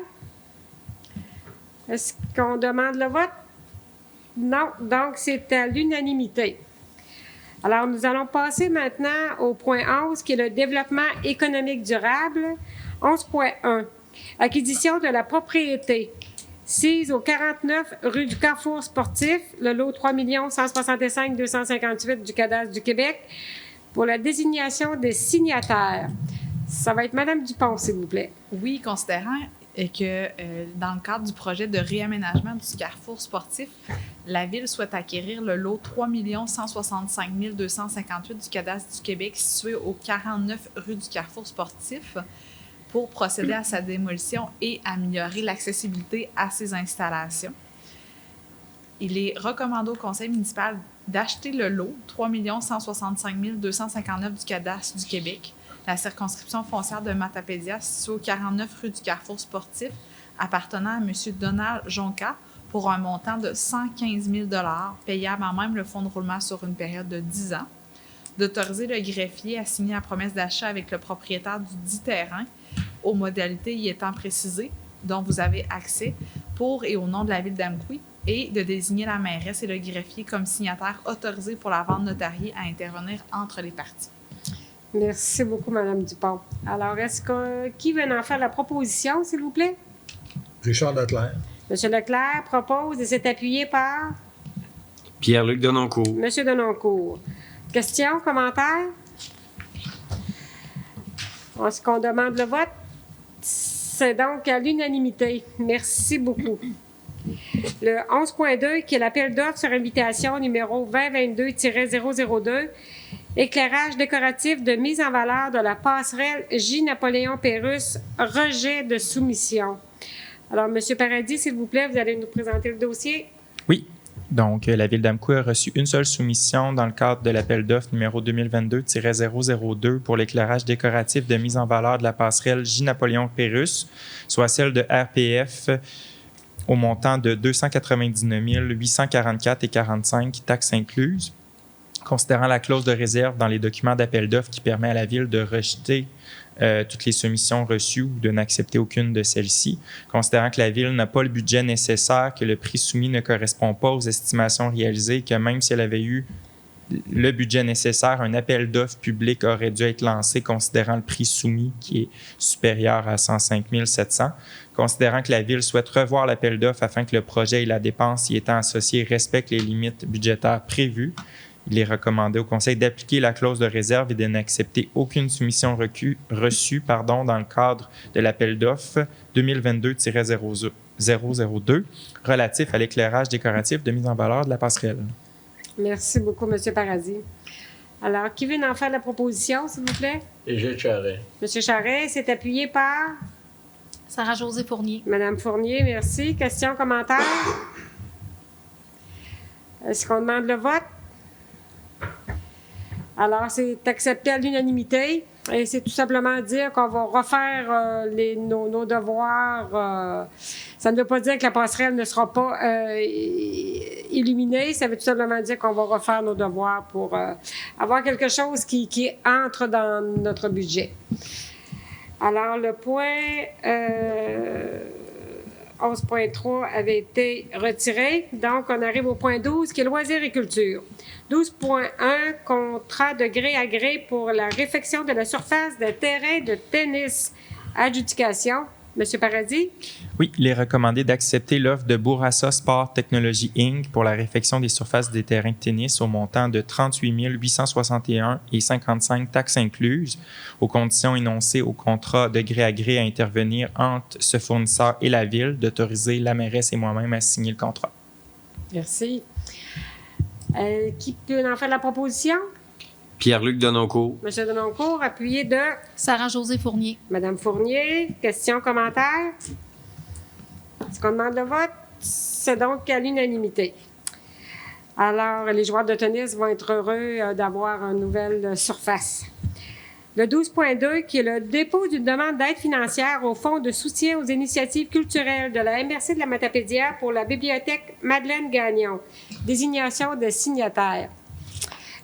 Est-ce qu'on demande le vote? Non. Donc, c'est à l'unanimité. Alors, nous allons passer maintenant au point 11, qui est le développement économique durable. 11.1. Acquisition de la propriété. Sise au 49 rue du Carrefour sportif, le lot 3 165 258 du cadastre du Québec, pour la désignation des signataires. Ça va être Mme Dupont, s'il vous plaît. Oui, considérant que dans le cadre du projet de réaménagement du Carrefour sportif, la Ville souhaite acquérir le lot 3 165 258 du cadastre du Québec situé au 49 rue du Carrefour sportif pour procéder à sa démolition et améliorer l'accessibilité à ces installations. Il est recommandé au conseil municipal d'acheter le lot 3 165 259 du cadastre du Québec, la circonscription foncière de Matapédia, située au 49 rue du Carrefour sportif, appartenant à M. Donald Jonca, pour un montant de 115 000 $, payable en même le fonds de roulement sur une période de 10 ans, d'autoriser le greffier à signer la promesse d'achat avec le propriétaire du dit terrain, aux modalités y étant précisées, dont vous avez accès, pour et au nom de la Ville d'Amqui, et de désigner la mairesse et le greffier comme signataires autorisés pour la vente notariée à intervenir entre les parties. Merci beaucoup, Mme Dupont. Alors, qui veut en faire la proposition, s'il vous plaît? Richard Leclerc. M. Leclerc propose et c'est appuyé par Pierre-Luc Denoncourt. M. Denoncourt. Question, commentaire? Est-ce qu'on demande le vote? C'est donc à l'unanimité. Merci beaucoup. Le 11.2, qui est l'appel d'offres sur invitation numéro 2022-002, éclairage décoratif de mise en valeur de la passerelle J. Napoléon Pérusse, rejet de soumission. Alors, M. Paradis, s'il vous plaît, vous allez nous présenter le dossier. Oui. Donc, la Ville d'Amqui a reçu une seule soumission dans le cadre de l'appel d'offres numéro 2022-002 pour l'éclairage décoratif de mise en valeur de la passerelle J. Napoléon Pérusse, soit celle de RPF au montant de 299 844,45 $, taxes incluses. Considérant la clause de réserve dans les documents d'appel d'offres qui permet à la Ville de rejeter toutes les soumissions reçues ou de n'accepter aucune de celles-ci, considérant que la Ville n'a pas le budget nécessaire, que le prix soumis ne correspond pas aux estimations réalisées, que même si elle avait eu le budget nécessaire, un appel d'offres public aurait dû être lancé considérant le prix soumis qui est supérieur à 105 700. Considérant que la Ville souhaite revoir l'appel d'offres afin que le projet et la dépense y étant associés respectent les limites budgétaires prévues, il est recommandé au Conseil d'appliquer la clause de réserve et de n'accepter aucune soumission reçue dans le cadre de l'appel d'offres 2022-002 relatif à l'éclairage décoratif de mise en valeur de la passerelle. Merci beaucoup, M. Paradis. Alors, qui veut en faire la proposition, s'il vous plaît? Égide Charret. M. Charret, c'est appuyé par Sarah-Josée Fournier. Mme Fournier, merci. Question, commentaire? Est-ce qu'on demande le vote? Alors, c'est accepté à l'unanimité et c'est tout simplement dire qu'on va refaire nos devoirs. Ça ne veut pas dire que la passerelle ne sera pas illuminée. Ça veut tout simplement dire qu'on va refaire nos devoirs pour avoir quelque chose qui entre dans notre budget. Alors, le point 11.3 avait été retiré. Donc, on arrive au point 12, qui est loisirs et culture. 12.1, contrat de gré à gré pour la réfection de la surface des terrains de tennis. Adjudication. Monsieur Paradis? Oui, il est recommandé d'accepter l'offre de Bourassa Sport Technology Inc. pour la réfection des surfaces des terrains de tennis au montant de 38 861,55 taxes incluses, aux conditions énoncées au contrat de gré à gré à intervenir entre ce fournisseur et la Ville, d'autoriser la mairesse et moi-même à signer le contrat. Merci. Qui peut en faire la proposition? Pierre-Luc Denoncourt. Monsieur Denoncourt, appuyé de Sarah-Josée Fournier. Madame Fournier. Questions, commentaires? Est-ce qu'on demande le vote? C'est donc à l'unanimité. Alors, les joueurs de tennis vont être heureux d'avoir une nouvelle surface. Le 12.2, qui est le dépôt d'une demande d'aide financière au Fonds de soutien aux initiatives culturelles de la MRC de la Matapédia pour la bibliothèque Madeleine Gagnon. Désignation de signataire.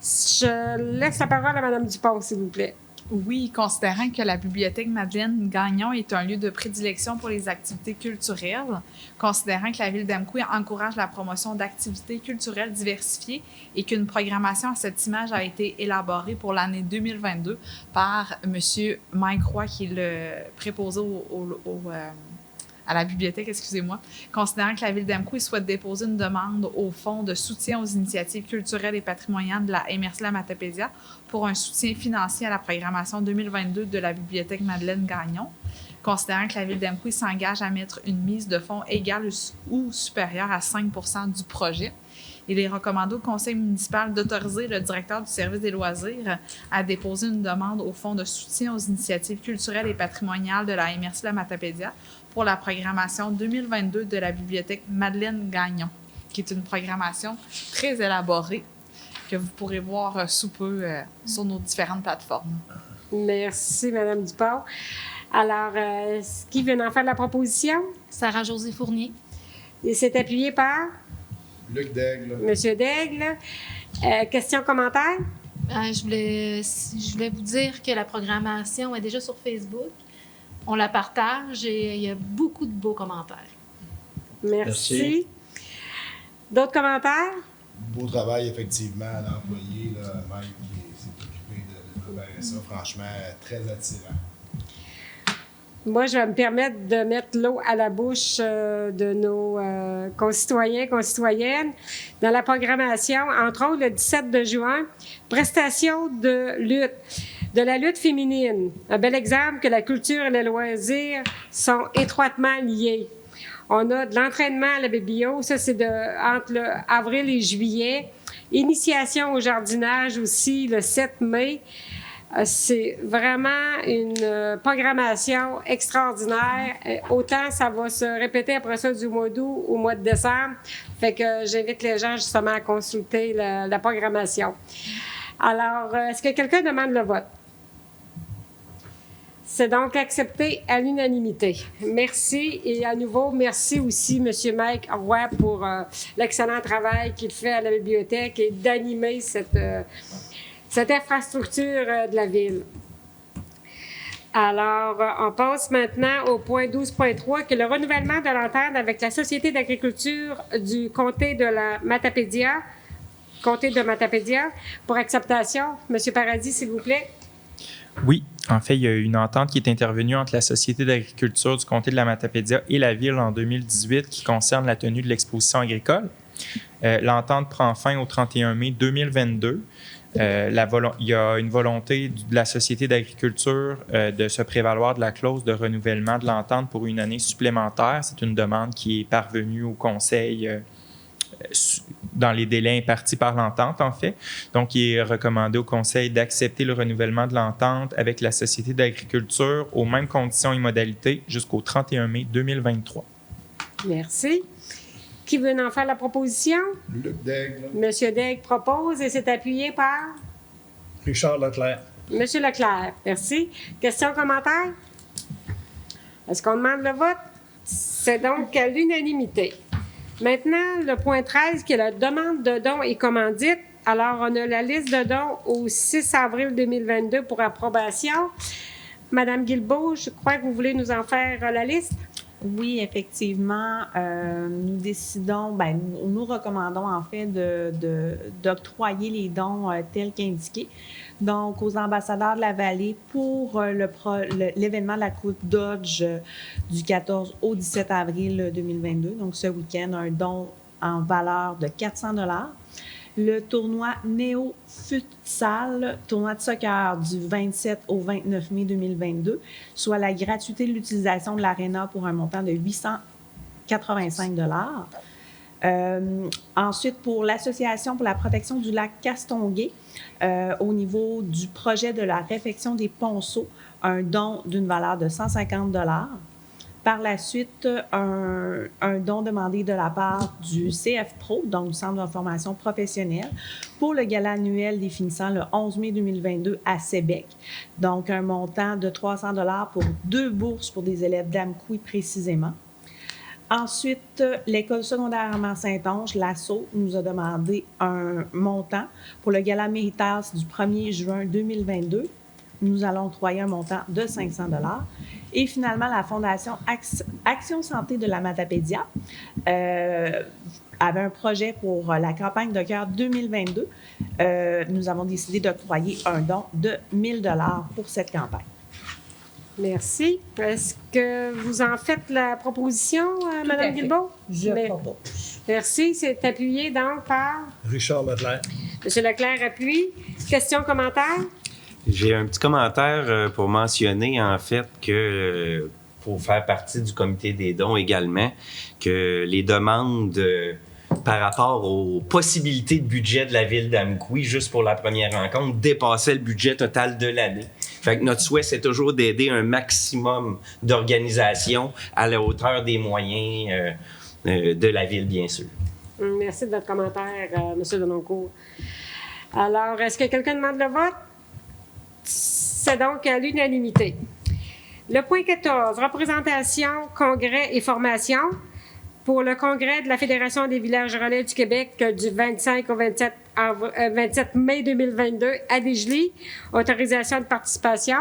Je laisse la parole à Mme Dupont, s'il vous plaît. Oui, considérant que la bibliothèque Madeleine Gagnon est un lieu de prédilection pour les activités culturelles, considérant que la Ville d'Amqui encourage la promotion d'activités culturelles diversifiées et qu'une programmation à cette image a été élaborée pour l'année 2022 par M. Mike Roy, qui est le préposé à la bibliothèque, excusez-moi, considérant que la Ville d'Amqui souhaite déposer une demande au Fonds de soutien aux initiatives culturelles et patrimoniales de la MRC La Matapédia pour un soutien financier à la programmation 2022 de la Bibliothèque Madeleine Gagnon, considérant que la Ville d'Amqui s'engage à mettre une mise de fonds égale ou supérieure à 5 % du projet. Il est recommandé au conseil municipal d'autoriser le directeur du service des loisirs à déposer une demande au Fonds de soutien aux initiatives culturelles et patrimoniales de la MRC La Matapédia pour la programmation 2022 de la bibliothèque Madeleine Gagnon, qui est une programmation très élaborée que vous pourrez voir sous peu sur nos différentes plateformes. Merci, Mme Dupont. Alors, qui vient d'en faire la proposition? Sarah-Josée Fournier. Et c'est appuyé par? Luc Daigle. Monsieur Daigle. Questions, commentaires? Je voulais vous dire que la programmation est déjà sur Facebook. On la partage et il y a beaucoup de beaux commentaires. Merci. D'autres commentaires? Beau travail, effectivement, à l'employé, là, Mike, qui s'est occupé de préparer ça. Franchement, très attirant. Moi, je vais me permettre de mettre l'eau à la bouche de nos concitoyens, concitoyennes. Dans la programmation, entre autres, le 17 de juin, prestation de lutte, de la lutte féminine. Un bel exemple que la culture et les loisirs sont étroitement liés. On a de l'entraînement à la BBO, ça c'est entre avril et juillet. Initiation au jardinage aussi, le 7 mai. C'est vraiment une programmation extraordinaire. Autant ça va se répéter après ça du mois d'août au mois de décembre. Fait que j'invite les gens justement à consulter la programmation. Alors, est-ce que quelqu'un demande le vote? C'est donc accepté à l'unanimité. Merci. Et à nouveau, merci aussi, M. Mike Roy, pour l'excellent travail qu'il fait à la bibliothèque et d'animer cette infrastructure de la Ville. Alors, on passe maintenant au point 12.3, qui est le renouvellement de l'entente avec la Société d'agriculture du comté de la Matapédia, pour acceptation. Monsieur Paradis, s'il vous plaît. Oui, en fait, il y a une entente qui est intervenue entre la Société d'agriculture du comté de la Matapédia et la Ville en 2018 qui concerne la tenue de l'exposition agricole. L'entente prend fin au 31 mai 2022. Il y a une volonté de la Société d'agriculture de se prévaloir de la clause de renouvellement de l'entente pour une année supplémentaire. C'est une demande qui est parvenue au Conseil dans les délais impartis par l'entente, en fait. Donc, il est recommandé au Conseil d'accepter le renouvellement de l'entente avec la Société d'agriculture aux mêmes conditions et modalités jusqu'au 31 mai 2023. Merci. Qui veut en faire la proposition? Luc Daigle. Monsieur Daigle propose et c'est appuyé par? Richard Leclerc. Monsieur Leclerc, merci. Questions, commentaires? Est-ce qu'on demande le vote? C'est donc à l'unanimité. Maintenant, le point 13, qui est la demande de dons et commandites. Alors, on a la liste de dons au 6 avril 2022 pour approbation. Madame Guilbeault, je crois que vous voulez nous en faire la liste? Oui, effectivement, nous recommandons en fait d'octroyer les dons tels qu'indiqués. Donc, aux ambassadeurs de la vallée pour l'événement de la Coupe Dodge du 14 au 17 avril 2022. Donc, ce week-end, un don en valeur de 400 $. Le tournoi Néo Futsal, tournoi de soccer du 27 au 29 mai 2022, soit la gratuité de l'utilisation de l'aréna pour un montant de 885 $. Ensuite, pour l'Association pour la protection du lac Castonguay, au niveau du projet de la réfection des ponceaux, un don d'une valeur de 150 $. Par la suite, un don demandé de la part du CF Pro, donc du Centre d'information professionnelle, pour le gala annuel des finissants le 11 mai 2022 à Sébec. Donc, un montant de 300 $ pour 2 bourses pour des élèves d'Amqui précisément. Ensuite, l'École secondaire Armand-Saint-Onge, l'ASSO, nous a demandé un montant pour le gala Méritas du 1er juin 2022. Nous allons octroyer un montant de 500 $. Et finalement, la Fondation Action Santé de la Matapédia avait un projet pour la campagne de cœur 2022. Nous avons décidé d'octroyer un don de 1 000 $ pour cette campagne. Merci. Est-ce que vous en faites la proposition, Mme Guilbeault? Je propose. Merci. C'est appuyé donc par Richard Leclerc. M. Leclerc appuie. Questions, commentaires? J'ai un petit commentaire pour mentionner, en fait, que pour faire partie du comité des dons également, que les demandes par rapport aux possibilités de budget de la ville d'Amqui, juste pour la première rencontre, dépassaient le budget total de l'année. Fait que notre souhait, c'est toujours d'aider un maximum d'organisations à la hauteur des moyens de la ville, bien sûr. Merci de votre commentaire, M. Denoncourt. Alors, est-ce que quelqu'un demande le vote? C'est donc à l'unanimité. Le point 14, représentation, congrès et formation pour le congrès de la Fédération des villages relais du Québec du 25 au 27 mai 2022 à Desjely. Autorisation de participation.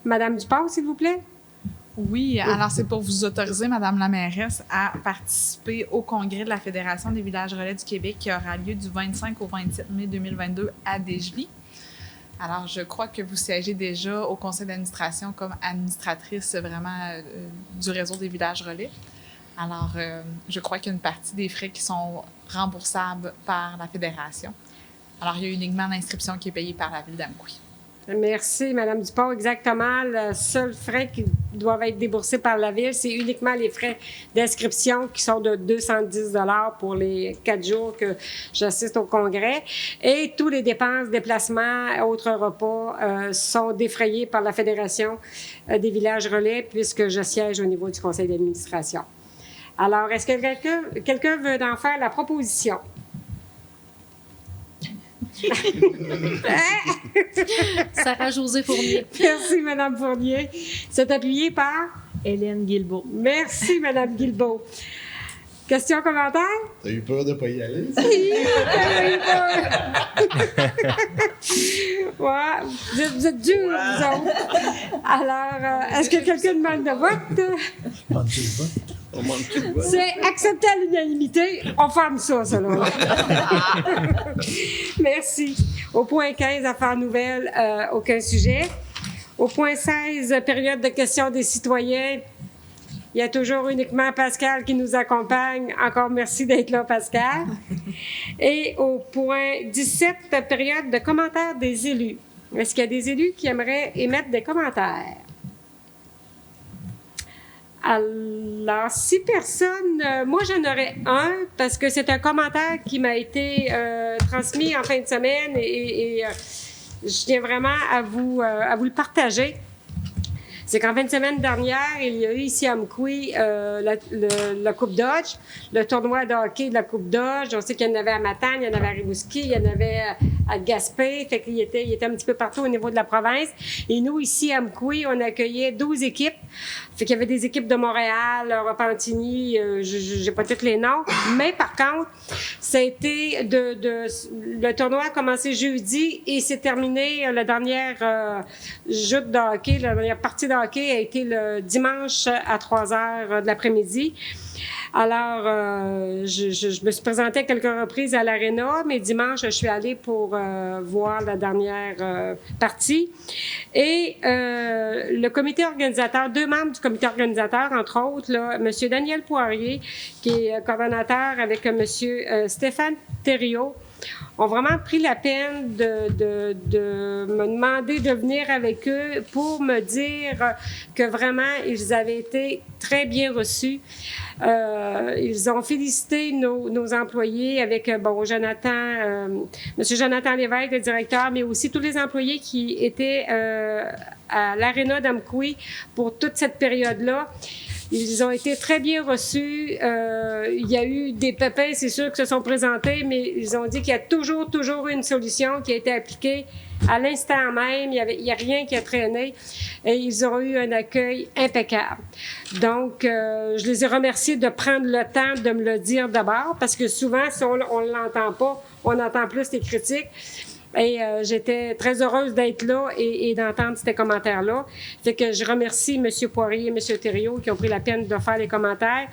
Madame Dupont, s'il vous plaît. Oui, alors c'est pour vous autoriser, Madame la mairesse, à participer au congrès de la Fédération des villages relais du Québec qui aura lieu du 25 au 27 mai 2022 à Desjely. Alors, je crois que vous siégez déjà au conseil d'administration comme administratrice vraiment du réseau des villages relais. Alors, je crois qu'il y a une partie des frais qui sont remboursables par la fédération. Alors, il y a uniquement l'inscription qui est payée par la ville d'Amqui. Merci, Mme Dupont. Exactement. Le seul frais qui doivent être déboursés par la Ville, c'est uniquement les frais d'inscription qui sont de 210 $ pour les 4 jours que j'assiste au congrès. Et tous les dépenses, déplacements, autres repas sont défrayés par la Fédération des villages relais puisque je siège au niveau du conseil d'administration. Alors, est-ce que quelqu'un veut en faire la proposition? Sarah-Josée Fournier. Merci, Mme Fournier. C'est appuyé par Hélène Guilbeault. Merci, Mme Guilbeault. Questions, commentaires? T'as eu peur de ne pas y aller? Ouais, vous êtes durs, vous autres. Alors, est-ce que quelqu'un demande de vote? C'est accepté à l'unanimité. On ferme ça, là. Merci. Au point 15, affaires nouvelles, aucun sujet. Au point 16, période de questions des citoyens. Il y a toujours uniquement Pascal qui nous accompagne. Encore merci d'être là, Pascal. Et au point 17, période de commentaires des élus. Est-ce qu'il y a des élus qui aimeraient émettre des commentaires? Alors, si personne, moi j'en aurais un parce que c'est un commentaire qui m'a été transmis en fin de semaine et je tiens vraiment à vous le partager. C'est qu'en fin de semaine dernière, il y a eu ici à Amqui la Coupe Dodge, le tournoi de hockey de la Coupe Dodge. On sait qu'il y en avait à Matane, il y en avait à Rimouski, il y en avait à Gaspé, fait qu'il était un petit peu partout au niveau de la province. Et nous, ici, à Amkoui, on accueillait 12 équipes. Fait qu'il y avait des équipes de Montréal, Repentigny, j'ai pas tous les noms. Mais par contre, ça a été le tournoi a commencé jeudi et s'est terminé la dernière joute de hockey, la dernière partie de hockey a été le dimanche à 3h de l'après-midi. Alors, je me suis présentée à quelques reprises à l'Arena, mais dimanche, je suis allée pour voir la dernière partie. Et le comité organisateur, 2 membres du comité organisateur, entre autres, là, M. Daniel Poirier, qui est coordonnateur avec M. Stéphane Thériault, ont vraiment pris la peine de me demander de venir avec eux pour me dire que vraiment, ils avaient été très bien reçus. Ils ont félicité nos employés avec, Monsieur Jonathan Lévesque, le directeur, mais aussi tous les employés qui étaient à l'Aréna d'Amkoui pour toute cette période-là. Ils ont été très bien reçus. Il y a eu des pépins, c'est sûr, qui se sont présentés, mais ils ont dit qu'il y a toujours une solution qui a été appliquée à l'instant même. Il y a rien qui a traîné. Et ils ont eu un accueil impeccable. Donc, je les ai remerciés de prendre le temps de me le dire d'abord, parce que souvent, si on ne l'entend pas, on entend plus les critiques. Et j'étais très heureuse d'être là et d'entendre ces commentaires-là. Fait que je remercie M. Poirier et M. Thériault qui ont pris la peine de faire les commentaires.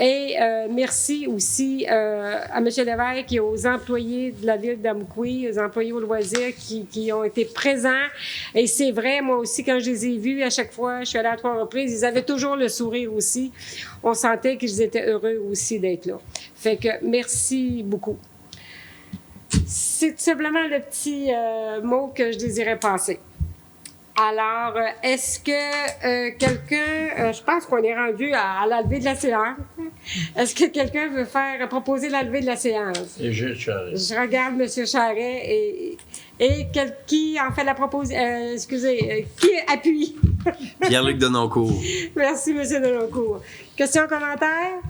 Et merci aussi à M. Lévesque et aux employés de la ville d'Amkoui, aux employés au loisir qui ont été présents. Et c'est vrai, moi aussi, quand je les ai vus, à chaque fois, je suis allée à 3 reprises, ils avaient toujours le sourire aussi. On sentait qu'ils étaient heureux aussi d'être là. Fait que merci beaucoup. C'est tout simplement le petit mot que je désirais passer. Alors, est-ce que quelqu'un, je pense qu'on est rendu à la levée de la séance. Est-ce que quelqu'un veut proposer la levée de la séance? Et Gilles Charret. Je regarde M. Charret et qui en fait la proposition, qui appuie? Pierre-Luc Denoncourt. Merci, M. Denoncourt. Questions, commentaires?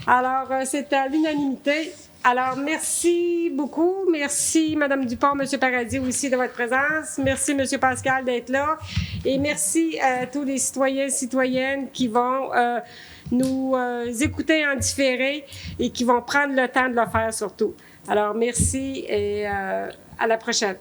Alors, c'est à l'unanimité. Alors, merci beaucoup. Merci, Mme Dupont, M. Paradis aussi de votre présence. Merci, M. Pascal, d'être là. Et merci à tous les citoyens et citoyennes qui vont nous écouter en différé et qui vont prendre le temps de le faire surtout. Alors, merci et à la prochaine.